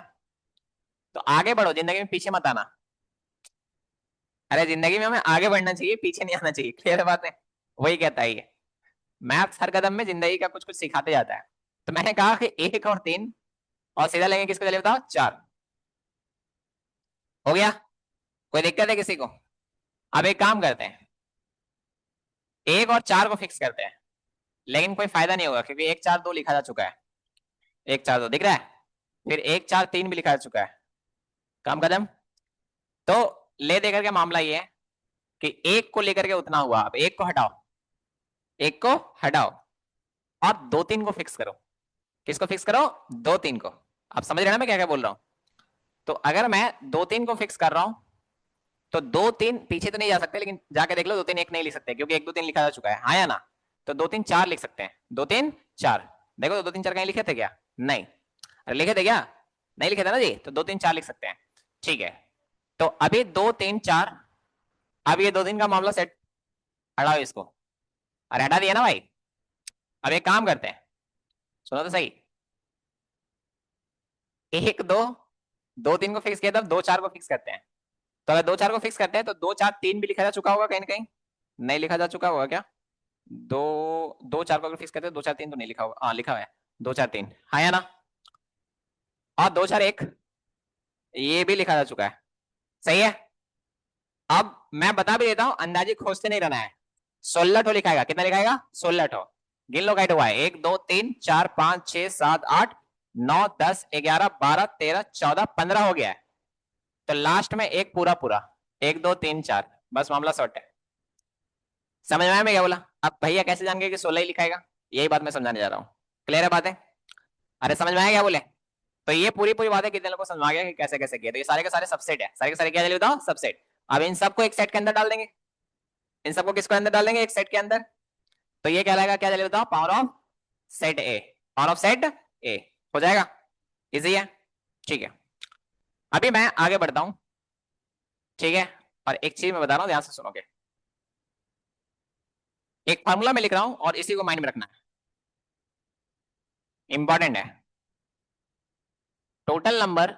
तो आगे बढ़ो, जिंदगी में पीछे मत आना। अरे जिंदगी में हमें आगे बढ़ना चाहिए, पीछे नहीं आना चाहिए। क्लियर बात है? वही कहता है ये। मैथ्स हर कदम में जिंदगी का कुछ कुछ सिखाते जाता है। तो मैंने कहा कि एक और तीन, और सीधा लेंगे किसको? चलिए बताओ, चार। हो गया? कोई दिक्कत है किसी को? अब एक काम करते हैं, एक और चार को फिक्स करते हैं। लेकिन कोई फायदा नहीं होगा क्योंकि एक चार दो लिखा जा चुका है। एक चार दो दिख रहा है, फिर एक चार तीन भी लिखा जा चुका है। काम खत्म। तो ले दे करके मामला ये है कि एक को लेकर के उतना हुआ। अब एक को हटाओ, एक को हटाओ, और दो तीन को फिक्स करो। किसको फिक्स करो? दो तीन को। आप समझ रहे हैं ना मैं क्या क्या बोल रहा हूं? तो अगर मैं दो तीन को फिक्स कर रहा हूं, तो दो तीन पीछे तो नहीं जा सकते, लेकिन जाके देख लो, दो तीन एक नहीं लिख सकते क्योंकि एक दो तीन लिखा जा चुका है। हाँ या ना? तो दो तीन चार लिख सकते हैं। दो तीन चार। देखो तो दो तीन चार कहीं लिखे थे क्या? नहीं। अरे लिखे थे क्या? नहीं लिखे थे ना जी। तो दो तीन चार लिख सकते हैं। ठीक है। तो अभी दो तीन चार। अब ये दो तीन का मामला सेट। हटाओ इसको। अरे हटा दिया ना भाई। अब एक काम करते हैं, सुनो तो सही। एक दो, दो तीन को फिक्स किया था, दो चार को फिक्स करते हैं। तो अगर दो चार को फिक्स करते हैं तो दो चार तीन भी लिखा जा चुका होगा कहीं ना कहीं, नहीं लिखा जा चुका होगा क्या? दो, दो चार को अगर फिक्स करते हैं, दो चार तीन तो नहीं लिखा होगा, हाँ लिखा हुआ है, दो चार तीन, हाँ या ना? और दो चार एक, ये भी लिखा जा चुका है, सही है। अब मैं बता भी देता हूँ, अंदाजे खोजते नहीं रहना है। 16 लिखाएगा, कितना लिखाएगा? 16। गिन लो गाइड हुआ है, 1 2 3 4 5 6 7 8 9 10 11 12 13 14 15 हो गया है। तो लास्ट में एक पूरा पूरा, 1 2 3 4, बस मामला सॉर्ट है। समझ में आया मैं क्या बोला? अब भैया कैसे जान गए कि 16 ही लिखाएगा? यही बात मैं समझाने जा रहा हूँ। क्लियर है बातें? अरे समझ में आया क्या बोले? तो ये पूरी पूरी बातें कितने लोगों को समझ आ गया कि कैसे कैसे किया? तो ये सारे के सारे सबसेट है, सारे के सारे क्या चलिए बताओ, सबसेट। अब इन सबको एक सेट के अंदर डाल देंगे, इन सबको किसको अंदर डाल देंगे? एक सेट के अंदर। तो ये क्या लगेगा, क्या चलिए बताओ, power of set A, power of set ए हो जाएगा। इजी है, ठीक है। अभी मैं आगे बढ़ता हूं, ठीक है। और एक चीज मैं बता रहा हूं, ध्यान से सुनोगे। एक फार्मूला मैं लिख रहा हूं और इसी को माइंड में रखना है, इंपॉर्टेंट है। टोटल नंबर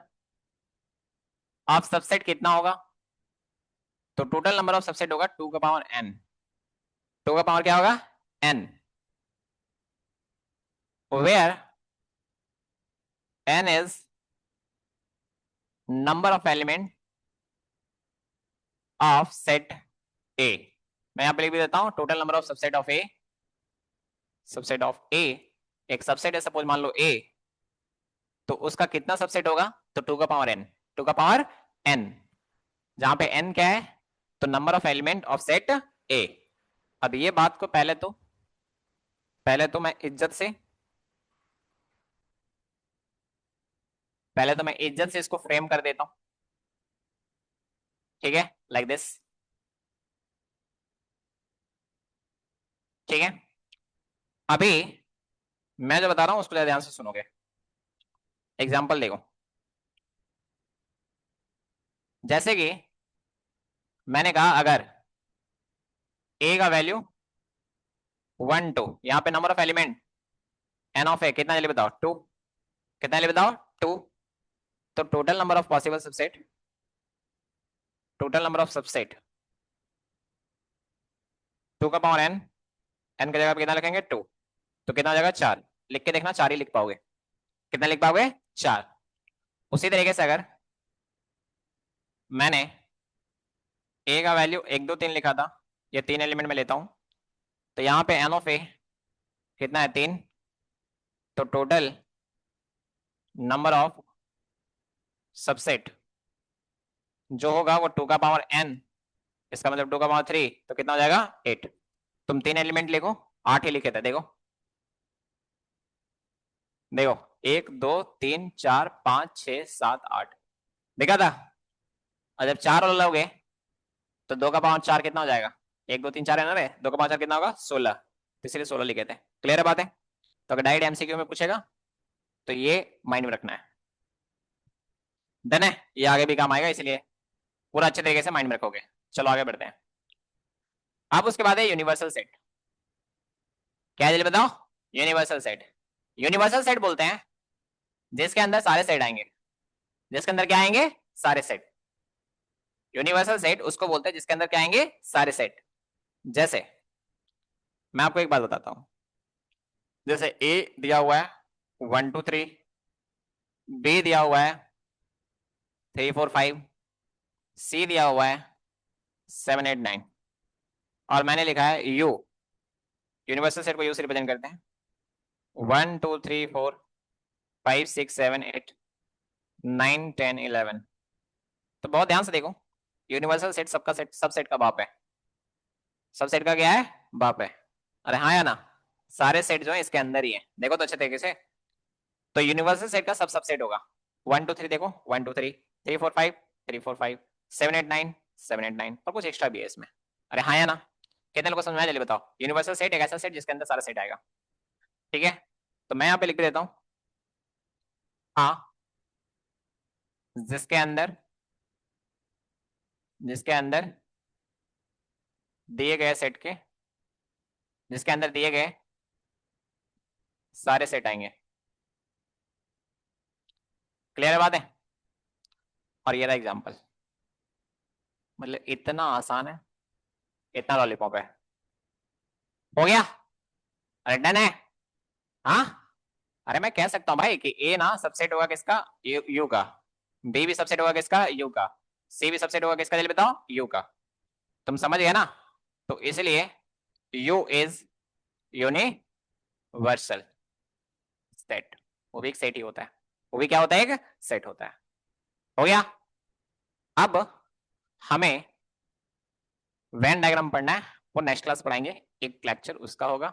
ऑफ सबसेट कितना होगा? तो टोटल नंबर ऑफ सबसेट होगा 2 का पावर n। 2 का पावर क्या होगा? n, where n is number of element of set A. मैं यहां पे लिख भी देता हूं, total number of subset of A, subset of A, एक सबसेट है सपोज मान लो ए, तो उसका कितना सबसेट होगा? तो 2 का पावर n, 2 का पावर n, जहां पे n क्या है? तो number of element of set ए। अब ये बात को पहले तो मैं इज्जत से, पहले तो मैं इज्जत से इसको फ्रेम कर देता हूं, ठीक है, लाइक दिस, ठीक है। अभी मैं जो बता रहा हूं उसको ध्यान से सुनोगे। एग्जाम्पल देखो, जैसे कि मैंने कहा अगर ए का वैल्यू 1 2, यहाँ पे number of element N of A कितना जल्दी बताओ? 2, कितना जल्दी बताओ? 2। तो total number of possible subset, total number of subset 2 का पावर n, n की जगह पे कितना लिखेंगे? 2। तो कितना हो जाएगा? 4। लिख के देखना, 4 ही लिख पाओगे। कितना लिख पाओगे? 4। उसी तरीके से अगर मैंने ए का वैल्यू 1 2 3 लिखा था, ये 3 एलिमेंट में लेता हूं, तो यहाँ पे एन ऑफ ए कितना है? 3। तो टोटल नंबर ऑफ सबसेट जो होगा वो 2 का पावर n, इसका मतलब 2 का पावर 3, तो कितना हो जाएगा? 8। तुम 3 एलिमेंट लिखो, 8 ही लिखे थे, देखो देखो, 1 2 3 4 5 6 7 8 देखा था। और जब 4 और लोगे तो 2 का पावर 4 कितना हो जाएगा? 1 2 3 4 है ना रे, 2 का पावर 4 कितना होगा? 16। तो इसलिए 16 लिखे थे। क्लियर है बातें? तो अगर डायरेक्ट एमसीक्यू में पूछेगा तो ये माइंड में रखना है। डन है, ये आगे भी काम आएगा, इसलिए पूरा अच्छे तरीके से माइंड में रखोगे। चलो आगे बढ़ते हैं। अब उसके बाद है यूनिवर्सल सेट। क्या है जल्दी बताओ? यूनिवर्सल सेट, यूनिवर्सल सेट बोलते हैं जिसके अंदर सारे सेट आएंगे, जिसके अंदर क्या आएंगे? सारे सेट। यूनिवर्सल सेट उसको बोलते हैं जिसके अंदर क्या आएंगे? सारे सेट। जैसे मैं आपको एक बात बताता हूं, जैसे ए दिया हुआ है 1 2 3, बी दिया हुआ है 3 4 5, सी दिया हुआ है 7 8 9, और मैंने लिखा है यू। यूनिवर्सल सेट को यू से रिप्रेजेंट करते हैं, 1 2 3 4 5 6 7 8 9 10 11। तो बहुत ध्यान से देखो, यूनिवर्सल सेट सबका सेट, सब सेट का बाप है। सब सेट का क्या है? बाप है। अरे हाँ या ना? सारे सेट जो है इसके अंदर ही है, देखो तो अच्छे तरीके से। तो यूनिवर्सल सेट का सब सबसेट होगा। 1 2 3 देखो, 1 2 3, 3 4 5, 3 4 5, 7 8 9, 7 8 9, और कुछ एक्स्ट्रा भी है इसमें। अरे हाँ या ना? कितने लोगों को समझ में आया? जल्दी बताओ। यूनिवर्सल सेट एक ऐसा सेट जिसके अंदर सारा सेट आएगा, ठीक है। तो मैं यहाँ पे लिख देता हूँ, हाँ, जिसके अंदर, जिसके अंदर दिए गए सेट के, जिसके अंदर दिए गए सारे सेट आएंगे। क्लियर है बात है? और ये रहा एग्जाम्पल। मतलब इतना आसान है, इतना लॉलीपॉप है। हो गया? अरे डन है। हाँ, अरे मैं कह सकता हूँ भाई कि ए ना सबसेट होगा किसका, यू का। बी भी सबसेट होगा किसका, यू का। सी भी सबसेट होगा किसका, जल्दी बताओ, यू का। तुम समझ गए ना? तो इसलिए यू इज यूनिवर्सल सेट। वो भी एक सेट ही होता है। वो भी क्या होता है, एक सेट होता है। हो गया? अब हमें वेन डायग्राम पढ़ना है, वो नेक्स्ट क्लास पढ़ाएंगे। एक लेक्चर उसका होगा,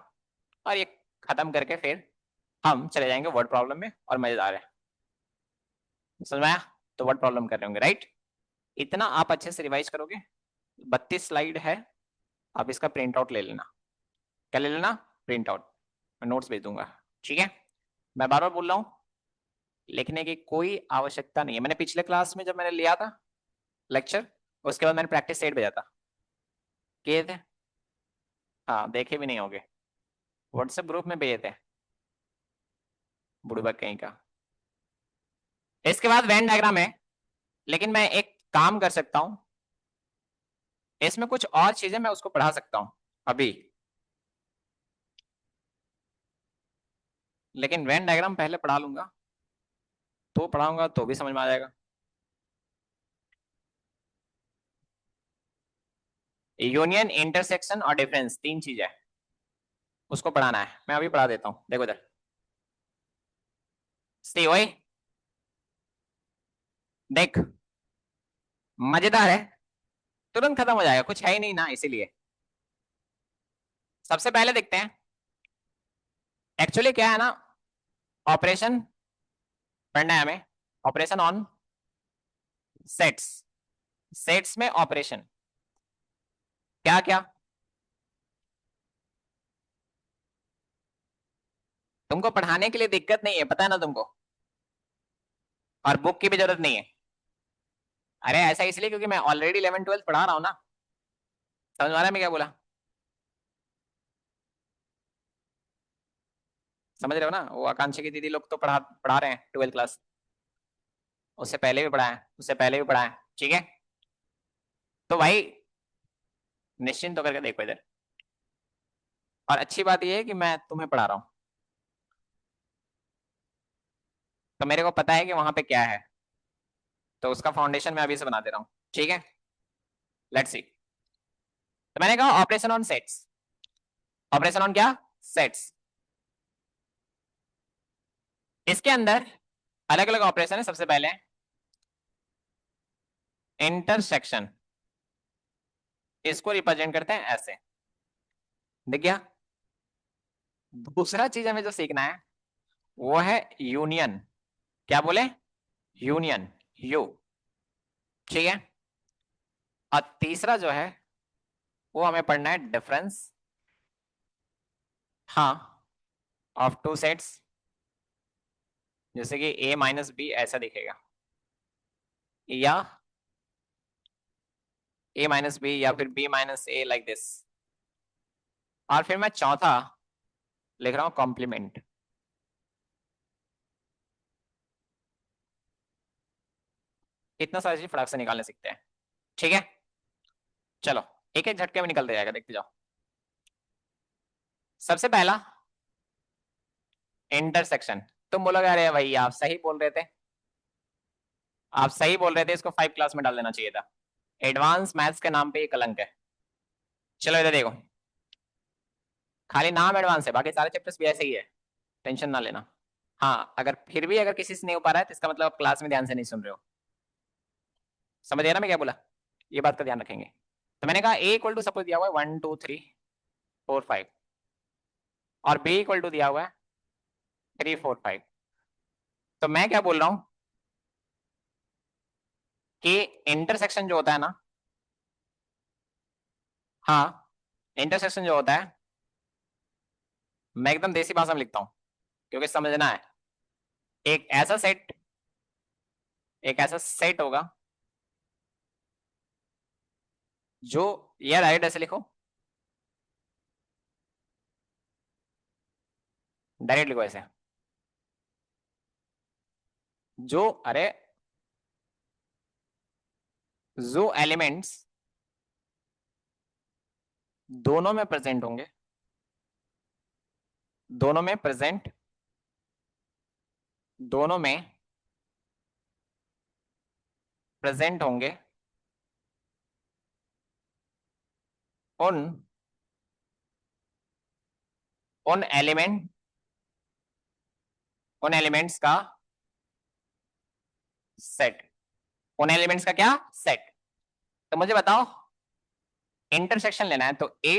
और ये खत्म करके फिर हम चले जाएंगे वर्ड प्रॉब्लम में, और मजेदार है। समझ में आया? तो वर्ड प्रॉब्लम कर रहे होंगे, राइट? इतना आप अच्छे से रिवाइज करोगे। 32 स्लाइड है। आप इसका प्रिंट आउट ले लेना। क्या ले लेना? Print out. मैं नोट्स भेज दूंगा। ठीक है? मैं बार बार बोल रहा हूँ, लिखने की कोई आवश्यकता नहीं है। मैंने पिछले क्लास में जब मैंने लिया था लेक्चर, उसके बाद मैंने प्रैक्टिस सेट भेजा था, किए थे? हाँ, देखे भी नहीं होगे, व्हाट्सएप ग्रुप में भेजे थे, बुड़बक कहीं का। इसके बाद वेन डायग्राम है, लेकिन मैं एक काम कर सकता हूँ, इसमें कुछ और चीजें मैं उसको पढ़ा सकता हूँ अभी, लेकिन वेन डायग्राम पहले पढ़ा लूंगा, तो पढ़ाऊंगा तो भी समझ में आ जाएगा। यूनियन, इंटरसेक्शन और डिफरेंस, तीन चीज है, उसको पढ़ाना है। मैं अभी पढ़ा देता हूँ, देखो इधर। सी ओए, देख, मजेदार है, तुरंत खत्म हो जाएगा, कुछ है ही नहीं ना, इसीलिए। सबसे पहले देखते हैं एक्चुअली क्या है ना, ऑपरेशन पढ़ना है हमें। Operation on sets. सेट्स में ऑपरेशन क्या क्या। तुमको पढ़ाने के लिए दिक्कत नहीं है, पता है ना तुमको, और बुक की भी जरूरत नहीं है। अरे ऐसा इसलिए क्योंकि मैं ऑलरेडी 11 12 पढ़ा रहा हूँ ना। समझ में आ रहा है मैं क्या बोला? समझ रहे हो ना? वो आकांक्षा की दीदी लोग तो पढ़ा पढ़ा रहे हैं 12 क्लास। उससे पहले भी पढ़ा है, उससे पहले भी पढ़ा है। ठीक है? तो भाई निश्चिंत होकर के देखो इधर। और अच्छी बात यह है कि मैं तुम्हें पढ़ा रहा हूँ, तो मेरे को पता है कि वहां पे क्या है, तो उसका फाउंडेशन मैं अभी से बना दे रहा हूँ। ठीक है? Let's see. तो मैंने कहा operation on sets. Operation on क्या? सेट्स। इसके अंदर अलग अलग ऑपरेशन है। सबसे पहले इंटरसेक्शन, इसको रिप्रेजेंट करते हैं ऐसे, देख गया? दूसरा चीज हमें जो सीखना है वो है यूनियन। क्या बोले? Union, you. ठीक है? और तीसरा जो है वो हमें पढ़ना है डिफरेंस, हाँ, ऑफ टू सेट्स। जैसे कि ए माइनस बी ऐसा दिखेगा, या ए माइनस बी, या फिर B minus A, like this. और फिर मैं चौथा लिख रहा हूं कॉम्प्लीमेंट। इतना सारी चीज फटाक से निकालने सीखते हैं। ठीक है? चलो, एक एक झटके में निकलते जाएगा, देखते जाओ। सबसे पहला इंटरसेक्शन। तुम बोलोगे अरे भाई आप सही बोल रहे थे, आप सही बोल रहे थे, इसको 5 क्लास में डाल देना चाहिए था। एडवांस मैथ्स के नाम पे ये कलंक है। चलो इधर देखो, खाली नाम एडवांस है, बाकी सारे चैप्टर्स भी ऐसे ही है, टेंशन ना लेना। हाँ, अगर फिर भी अगर किसी से नहीं हो पा रहा है तो इसका मतलब आप क्लास में ध्यान से नहीं सुन रहे हो। समझ गया ना मैं क्या बोला? ये बात का ध्यान रखेंगे। तो मैंने कहा ए इक्वल टू सपोज दिया हुआ है 1 2 3 4 5, और बी इक्वल टू दिया हुआ है 3 4 5। तो मैं क्या बोल रहा हूँ कि इंटरसेक्शन जो होता है ना, हाँ, इंटरसेक्शन जो होता है, मैं एकदम देसी भाषा में लिखता हूँ क्योंकि समझना है। एक ऐसा सेट, एक ऐसा सेट होगा जो, यार डायरेक्ट ऐसे लिखो, डायरेक्ट लिखो ऐसे, जो अरे जो एलिमेंट्स दोनों में प्रेजेंट होंगे, दोनों में प्रेजेंट, दोनों में प्रेजेंट होंगे, उन उन एलिमेंट उन एलिमेंट्स का सेट, उन एलिमेंट्स का क्या सेट। तो मुझे बताओ, इंटरसेक्शन लेना है तो ए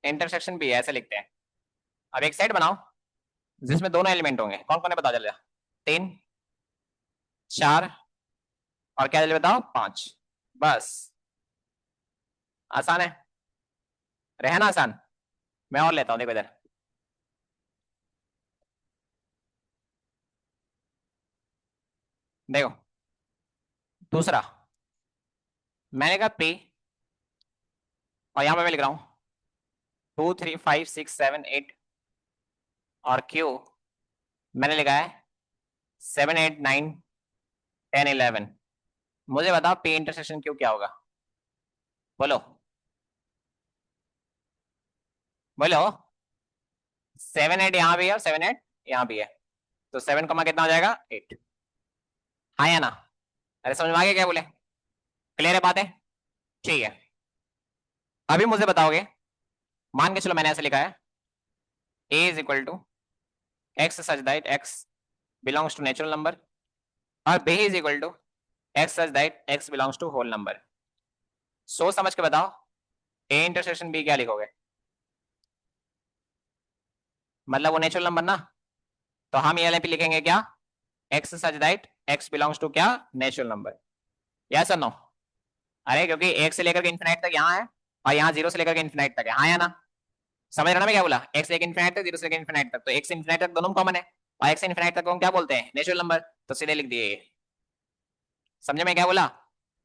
इंटरसेक्शन बी ऐसे लिखते हैं। अब एक सेट बनाओ जिसमें दोनों एलिमेंट होंगे, कौन कौन है बता जल्दी। 3, 4 और क्या जल्दी बताओ 5। बस, आसान है, रहना आसान। मैं और लेता हूं, देखो इधर, देखो दूसरा मैंने कहा पी, और यहां पे मैं लिख रहा हूं 2 3 5 6 7 8, और क्यू मैंने लिखा है 7 8 9 10 11। मुझे बताओ पी इंटरसेक्शन क्यू क्या होगा, बोलो बोलो। 7 8 यहाँ भी है और 7 8 यहाँ भी है, तो 7 कमा कितना हो जाएगा 8। हाँ या ना? अरे समझ में आ गया क्या बोले, क्लियर है बातें? ठीक है, अभी मुझे बताओगे, मान के चलो मैंने ऐसे लिखा है a is equal to x such that x belongs to natural number, और b is equal to x such that x belongs to whole number. सोच समझ के बताओ a इंटरसेक्शन b क्या लिखोगे, मतलब वो नेचुरल नंबर ना, तो हम ये पे लिखेंगे क्या, x such that x belongs to क्या, नेचुरल नंबर। यस और नो? अरे क्योंकि एक से लेकर के इन्फिनाइट तक यहाँ है, और यहाँ जीरो से लेकर के इन्फिनाइट तक है, हाँ या ना? समझ रहे ना मैं क्या बोला, एक से लेकर इन्फिनाइट तक, जीरो से लेकर इन्फिनाइट तक, तो एक से इन्फिनाइट तक दोनों कॉमन है, और एक से इन्फिनाइट तक को हम क्या बोलते हैं, नेचुरल नंबर, तो सीधे लिख दिए। समझे मैं क्या बोला,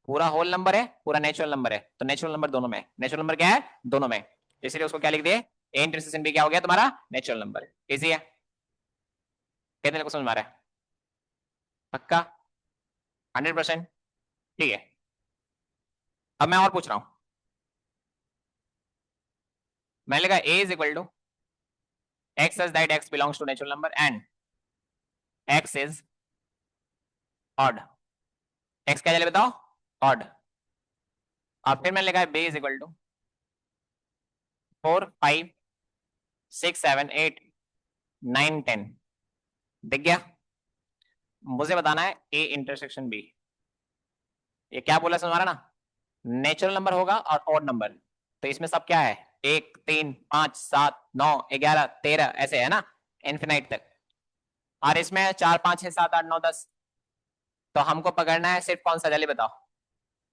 पूरा होल नंबर है, पूरा नेचुरल नंबर है, तो नेचुरल नंबर दोनों में, नेचुरल नंबर क्या है दोनों में, इसलिए उसको क्या लिख दिए, ए इंटरसेक्शन बी क्या हो गया तुम्हारा, नेचुरल नंबर। इजी है, कितने को समझ में आ रहा है, पक्का 100%? ठीक है, अब मैं और पूछ रहा हूं, मैंने लिखा A is equal to x such that x belongs to natural number and x is odd. X क्या चले बताओ, ऑड। और फिर मैंने लिखा है बी इज इक्वल टू 4 5 6 7 8 9 10। दिख गया? मुझे बताना है ए इंटरसेक्शन बी, ये क्या बोला समझ ना, नेचुरल नंबर होगा और ऑड नंबर, तो इसमें सब क्या है, 1 3 5 7 9 11 13 ऐसे है ना, इन्फिनाइट तक, और इसमें 4 5 6 7 8 9 10, तो हमको पकड़ना है सिर्फ कौन सा, जल्दी बताओ,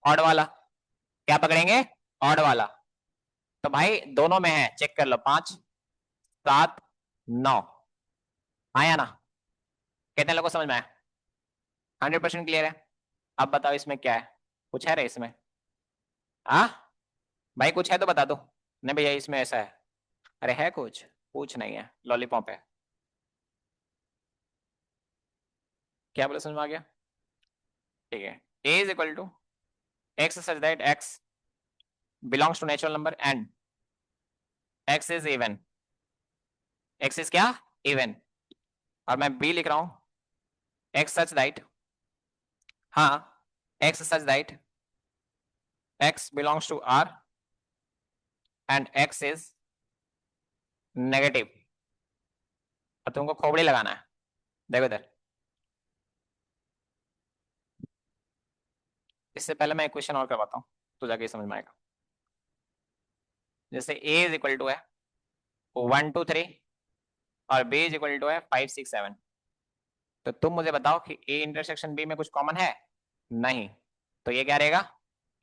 ऑड वाला। क्या पकड़ेंगे, ऑड वाला। तो भाई दोनों में है, चेक कर लो, 5 7 9, आया ना? कितने लोगों को समझ में आया, 100% क्लियर है? अब बताओ इसमें क्या है, कुछ है रे इसमें? हाँ भाई कुछ है तो बता दो, नहीं भैया इसमें ऐसा है, अरे है कुछ, कुछ नहीं है, लॉलीपॉप है। क्या बोले, समझ में आ गया? ठीक है, a is equal to x such that x belongs to natural number and x is even, x is क्या, इवन। और मैं b लिख रहा हूं x सच दैट, हाँ x such that x belongs to r and x is negative. और तुमको खोपड़ी लगाना है, देखो इधर, इससे पहले मैं एक क्वेश्चन और करवाता हूँ तो जाके समझ में आएगा। जैसे a इज इक्वल टू है 1 2 3 और b इज इक्वल टू है 5 6 7, तो तुम मुझे बताओ कि a इंटरसेक्शन b में कुछ कॉमन है, नहीं, तो ये क्या रहेगा,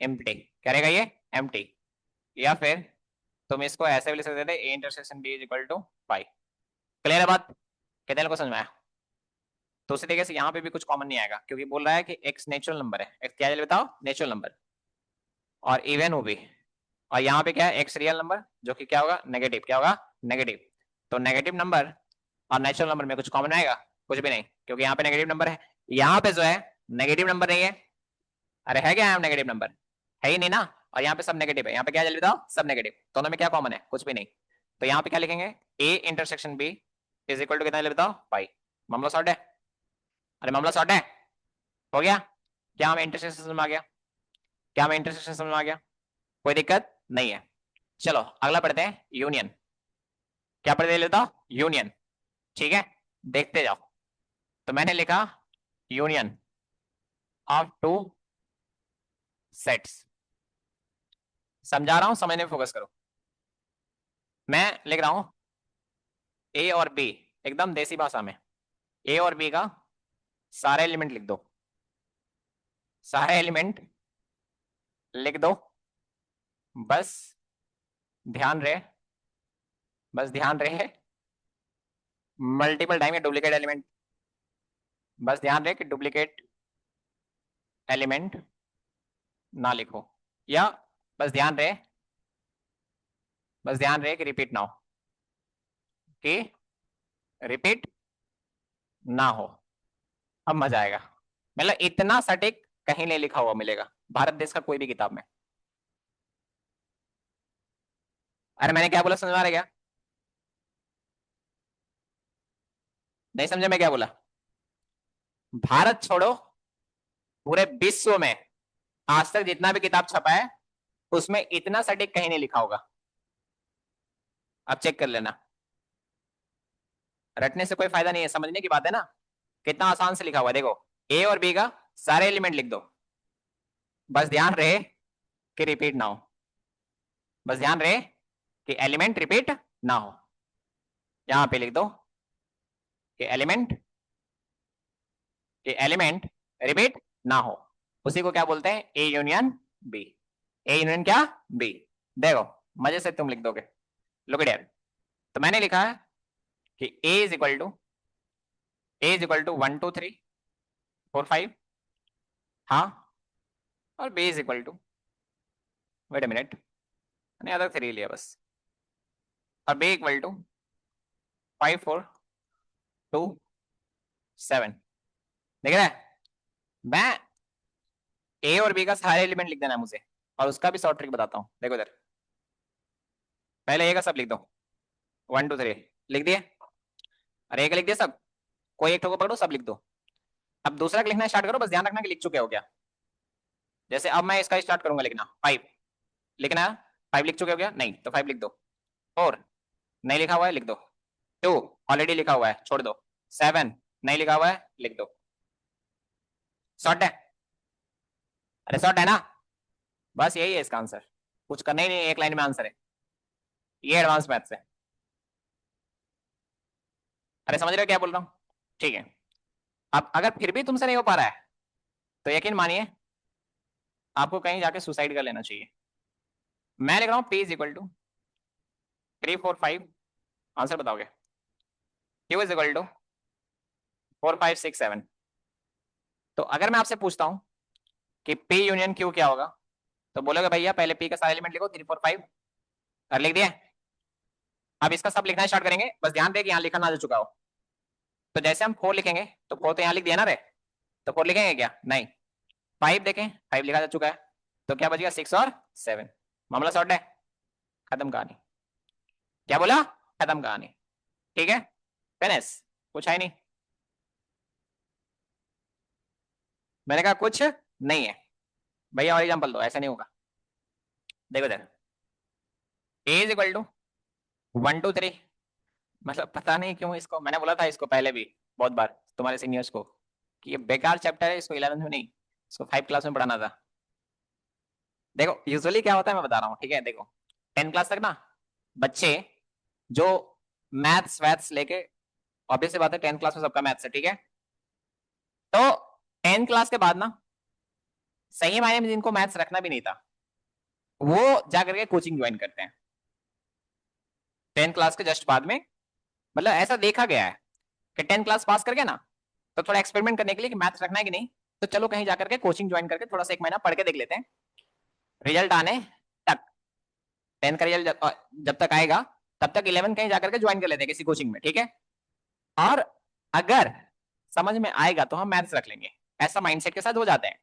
एम्प्टी। क्या रहेगा ये, एम्प्टी। या फिर तुम इसको ऐसे भी लिख सकते थे, a intersection b is equal to 5। Clear है बात, कितने लोगों को समझ में आया? तो उसी तरीके से यहाँ पे भी कुछ कॉमन नहीं आएगा, क्योंकि बोल रहा है कि x नेचुरल नंबर है, x क्या है बताओ, नेचुरल नंबर, और इवन हो भी, और यहाँ पे क्या है, x रियल नंबर, जो कि क्या होगा, नेगेटिव। क्या होगा, नेगेटिव। तो नेगेटिव नंबर और नेचुरल नंबर में कुछ कॉमन आएगा, कुछ भी नहीं, क्योंकि यहाँ पे नेगेटिव नंबर है, यहाँ पे जो है नेगेटिव नंबर नहीं है। अरे है क्या यहाँ नेगेटिव नंबर? है ही नहीं ना। और यहाँ पे सब नेगेटिव है। यहाँ पे क्या जल्दी बताओ? सब नेगेटिव। दोनों में क्या कॉमन है? कुछ भी नहीं। तो यहाँ पे क्या लिखेंगे? A intersection B is equal to कितना जल्दी बताओ? पाई। मामला सॉर्ट है। अरे मामला सॉर्ट है। हो गया? क्या हमें इंटरसेक्शन समझ में आ गया? क्या हमें इंटरसेक्शन समझ में आ गया? कोई दिक्कत नहीं है। चलो अगला पढ़ते हैं, यूनियन। क्या पढ़ते लेता? यूनियन। ठीक है, देखते जाओ। तो मैंने लिखा यूनियन ऑफ टू सेट्स। समझा रहा हूं, समझने में फोकस करो। मैं लिख रहा हूं ए और बी, एकदम देसी भाषा में। ए और बी का सारे एलिमेंट लिख दो। सारे एलिमेंट लिख दो। बस ध्यान रहे, बस ध्यान रहे मल्टीपल टाइम या डुप्लीकेट एलिमेंट। बस ध्यान रहे कि डुप्लीकेट एलिमेंट ना लिखो, या बस ध्यान रहे, बस ध्यान रहे कि रिपीट ना हो, कि रिपीट ना हो। अब मजा आएगा। मतलब इतना सटीक कहीं नहीं लिखा हुआ मिलेगा भारत देश का कोई भी किताब में। अरे मैंने क्या बोला, समझ में आ रहा है क्या? नहीं समझे मैं क्या बोला? भारत छोड़ो, पूरे विश्व में आज तक जितना भी किताब छपा है उसमें इतना सटीक कहीं नहीं लिखा होगा। अब चेक कर लेना। रटने से कोई फायदा नहीं है, समझने की बात है ना। कितना आसान से लिखा हुआ है देखो। ए और बी का सारे एलिमेंट लिख दो। बस ध्यान रहे कि रिपीट ना हो। बस ध्यान रहे कि एलिमेंट रिपीट ना हो। यहां पे लिख दो कि एलिमेंट रिपीट ना हो। उसी को क्या बोलते हैं? A union B. A union क्या? बी। देखो मजे से तुम लिख दोगे। Look at. तो मैंने लिखा है कि ए इज इक्वल टू 1 2 3 4 5। हाँ। और B is equal to, wait a minute, मैंने अदर 3 लिया बस। और बी इक्वल टू 5 4 2 7। देख रहा है? मैं ए और बी का सारे एलिमेंट लिख देना है मुझे, और उसका भी शॉर्ट ट्रिक बताता हूँ। देखो इधर, पहले ए का सब लिख दो। 1 2 3 लिख दिए। अरे ए का लिख दिया सब। कोई एक को पकड़ो, सब लिख दो। अब दूसरा का लिखना स्टार्ट करो, बस ध्यान रखना कि लिख चुके हो क्या। जैसे अब मैं इसका स्टार्ट करूंगा लिखना 5। लिखना 5 लिख चुके हो क्या? नहीं, तो 5 लिख दो। 4 नहीं लिखा हुआ है, लिख दो। 2 ऑलरेडी लिखा हुआ है, छोड़ दो। 7 नहीं लिखा हुआ है, लिख दो। शॉर्ट है? अरे शॉर्ट है ना? बस यही है इसका आंसर। कुछ करना ही नहीं, एक लाइन में आंसर है। ये एडवांस मैथ्स है। अरे समझ रहे हो क्या बोल रहा हूँ? ठीक है। अब अगर फिर भी तुमसे नहीं हो पा रहा है तो यकीन मानिए आपको कहीं जाके सुसाइड कर लेना चाहिए। मैं लिख रहा हूँ P is equal to 3 4 5। Answer बताओगे? Q is equal to 4 5 6 7। तो अगर मैं आपसे पूछता हूँ कि P यूनियन Q क्या होगा, तो बोलोगे भैया पहले P का सारा एलिमेंट लिखो 3 4 5। और लिख दिया। अब इसका सब लिखना स्टार्ट करेंगे, बस ध्यान दे कि यहाँ लिखा ना जा चुका हो। तो जैसे हम 4 लिखेंगे तो 4 तो यहाँ लिख दिया ना रे, तो 4 लिखेंगे क्या? नहीं। 5 देखें, 5 लिखा जा चुका है। तो क्या बचेगा? 6 और 7। मामला सॉर्ट है। खत्म कहानी। क्या बोला? खत्म कहानी। ठीक है, फिनिश। कुछ है नहीं। मैंने कहा कुछ नहीं है। भैया और एग्जाम्पल दो, ऐसा नहीं होगा। देखो इधर, ए इज इक्वल टू 1 2 3। मतलब पता नहीं क्यों इसको मैंने बोला था, इसको पहले भी बहुत बार तुम्हारे सीनियर्स को, कि ये बेकार चैप्टर है, इसको 11th में नहीं, इसको 5 क्लास में पढ़ाना था। देखो यूजुअली क्या होता है मैं बता रहा हूँ, ठीक है। देखो 10 क्लास तक ना बच्चे जो मैथ्स वैथ्स लेके, ऑब्वियस सी बात है 10 क्लास में सबका मैथ्स है, ठीक है। तो 10 क्लास के बाद ना सही मायने में जिनको मैथ्स रखना भी नहीं था वो जाकर के कोचिंग ज्वाइन करते हैं 10 क्लास के जस्ट बाद में। मतलब ऐसा देखा गया है कि 10 क्लास पास कर गया ना, तो थोड़ा एक्सपेरिमेंट करने के लिए कि मैथ्स रखना है कि नहीं, तो चलो कहीं जाकर के कोचिंग ज्वाइन करके थोड़ा सा 1 महीना पढ़ के देख लेते हैं। रिजल्ट आने तक, 10 का रिजल्ट जब तक आएगा तब तक 11 कहीं जाकर के ज्वाइन कर लेते हैं किसी कोचिंग में, ठीक है। और अगर समझ में आएगा तो हम मैथ्स रख लेंगे, ऐसा माइंडसेट के साथ हो जाते हैं।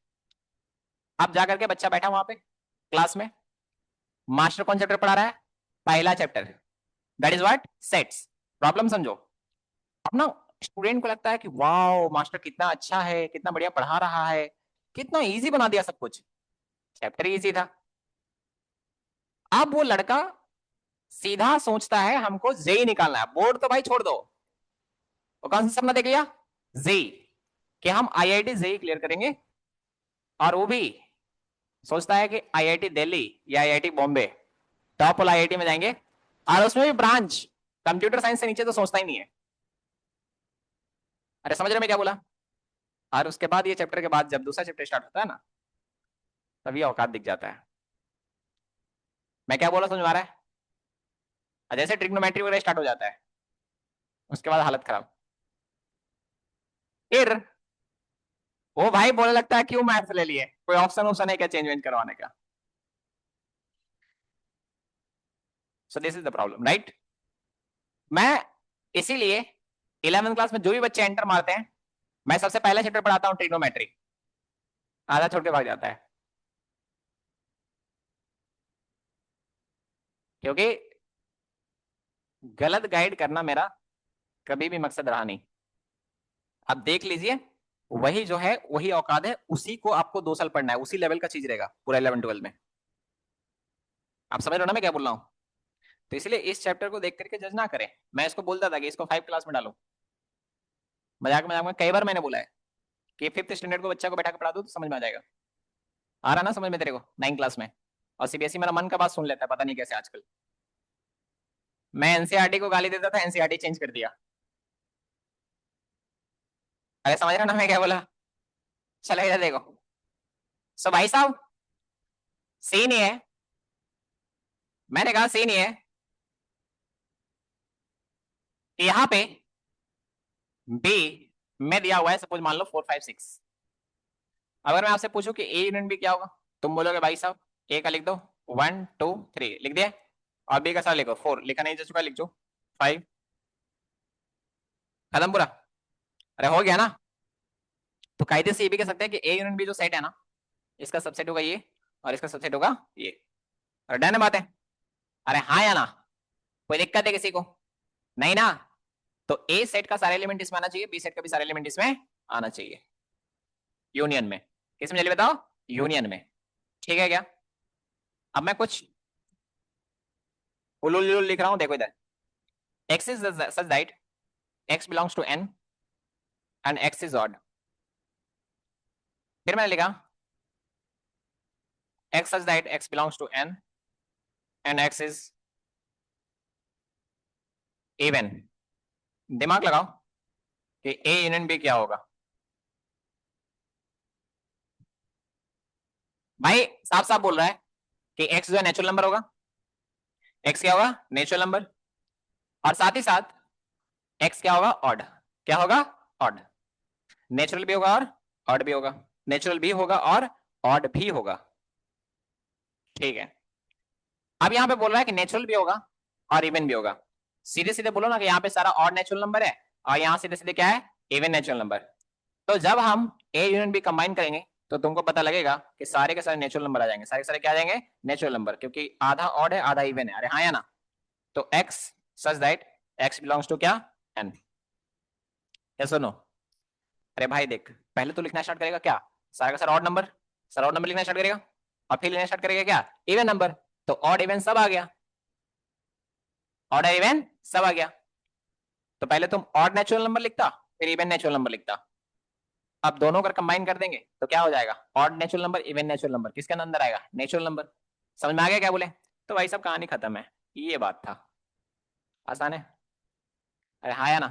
अब जाकर के बच्चा बैठा वहां पे क्लास में, मास्टर कौन चैप्टर पढ़ा रहा है? पहला chapter, that is what, sets. Problem समझो। अब ना स्टूडेंट को लगता है कि वाओ मास्टर कितना अच्छा है, कितना बढ़िया पढ़ा रहा है, कितना इजी बना दिया सब कुछ, चैप्टर इजी था। अब वो लड़का सीधा सोचता है हमको जेई निकालना है, बोर्ड तो भाई छोड़ दो, वो कौन सा सपना देख लिया? जेई, कि हम आईआईटी जेई क्लियर करेंगे, और वो भी सोचता है कि आईआईटी दिल्ली या आईआईटी बॉम्बे, टॉप वाला आईआईटी में जाएंगे, और उसमें भी ब्रांच कंप्यूटर साइंस से नीचे तो सोचता ही नहीं है। अरे समझ रहे मैं क्या बोला? और उसके बाद ये चैप्टर के बाद जब दूसरा चैप्टर स्टार्ट होता है ना, तभी औकात दिख जाता है। मैं क्या बोला समझ में आ रहा है? और जैसे ट्रिग्नोमेट्री वगैरह स्टार्ट हो जाता है, उसके बाद हालत खराब। फिर वो भाई बोलने लगता है क्यों मैथ्स ले लिए, कोई ऑप्शन ऑप्शन है क्या चेंज वेंज करवाने का? So this is the problem, right? मैं इसीलिए 11th क्लास में जो भी बच्चे एंटर मारते हैं, मैं सबसे पहला चैप्टर पढ़ाता हूँ ट्रिग्नोमेट्री, आधा छोड़ के भाग जाता है, क्योंकि गलत गाइड करना मेरा कभी भी मकसद रहा नहीं। अब देख लीजिए, वही जो है वही औकात है, उसी को आपको 2 साल पढ़ना है, उसी लेवल का चीज रहेगा पूरा 11 12 में। आप समझ रहे हो ना मैं क्या बोल रहा हूँ? तो इसलिए इस चैप्टर को देख करके जज ना करें। मैं इसको बोलता था कि इसको 5 क्लास में डालो, मजाक मजाक में कई बार मैंने बोला है कि 5th स्टैंडर्ड को बच्चा को बैठा के पढ़ा दो तो समझ में आ जाएगा। आ रहा ना समझ में तेरे को 9 क्लास में? और सीबीएसई मेरा मन का बात सुन लेता है, पता नहीं कैसे आजकल। मैं एनसीईआरटी को गाली देता था, एनसीईआरटी चेंज कर दिया। अरे समझ रहे हो ना मैं क्या बोला? चला इधर देखो। सो भाई साहब, सीन ये है, मैंने कहा सीन ये है कि यहाँ पे बी में दिया हुआ है, सपोज मान लो 4 5 6। अगर मैं आपसे पूछूं कि ए यूनियन बी क्या होगा, तुम बोलोगे भाई साहब ए का लिख दो, 1 2 3 लिख दिया, और बी का सारा लिखो, 4 लिखा नहीं जा चुका, लिख दो 5, खत्म पूरा। अरे हो गया ना? तो कायदे से ये भी कह सकते हैं कि ए यूनियन बी जो सेट है ना, इसका सबसेट होगा ये, और इसका सबसेट होगा ये। और डन है बात है? अरे हाँ या ना? कोई दिक्कत है किसी को? नहीं ना? तो ए सेट का सारे एलिमेंट इसमें आना चाहिए, बी सेट का भी सारे एलिमेंट इसमें आना चाहिए, यूनियन में। किस में? जल्दी बताओ, यूनियन में। ठीक है क्या? अब मैं कुछ उलूल उलूल लिख रहा हूं, देखो इधर। x is such that x belongs to n and x is odd। फिर मैंने लिखा x such that x belongs to n and x is even। दिमाग लगाओ कि a यूनियन b क्या होगा। भाई साफ साफ बोल रहा है कि x जो है नेचुरल नंबर होगा, x क्या होगा? Natural number. और साथ ही साथ x क्या होगा? ऑड। क्या होगा? ऑड। नेचुरल भी होगा और ऑड भी होगा, नेचुरल भी होगा और ऑड भी होगा। ठीक है। अब यहाँ पे बोल रहा है कि नेचुरल भी होगा और इवन भी होगा। सीधे सीधे बोलो ना कि यहाँ पे सारा ऑड नेचुरल नंबर है, और यहाँ सीधे सीधे क्या है? Even natural number. तो जब हम ए यूनियन बी कंबाइन करेंगे तो तुमको पता लगेगा कि सारे के सारे नेचुरल नंबर आ जाएंगे, सारे के सारे क्या आ जाएंगे? नेचुरल नंबर, क्योंकि आधा ऑड है आधा इवन है। अरे हाँ या ना? तो x such that x belongs to क्या? n। यस और नो? अरे भाई देख, पहले तो लिखना स्टार्ट करेगा क्या? सारा का सारा ऑड नंबर, सारा ऑड नंबर लिखना स्टार्ट करेगा, और फिर लिखना स्टार्ट करेगा क्या? Even number. तो ऑड इवन सब आ गया, ऑड इवन सब आ गया। तो पहले तुम ऑड नेचुरल नंबर लिखता, फिर इवन नेचुरल नंबर लिखता। अब दोनों का कंबाइन कर देंगे तो क्या हो जाएगा? Odd natural number even natural number, किसके अंदर आएगा? Natural number. समझ में आ गया क्या बोले? तो भाई सब कहानी खत्म है, ये बात था। आसान है? अरे हाँ या ना?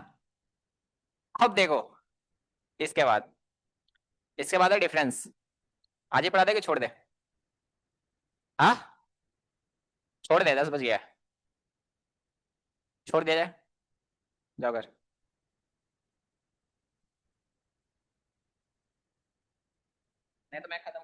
अब देखो, इसके बाद, इसके बाद है डिफरेंस। आज ही पढ़ा दे कि छोड़ दे? हाँ, छोड़ दे, 10 बज गया है। छोड़ दिया जाए? जाओ घर। नहीं तो मैं खत्म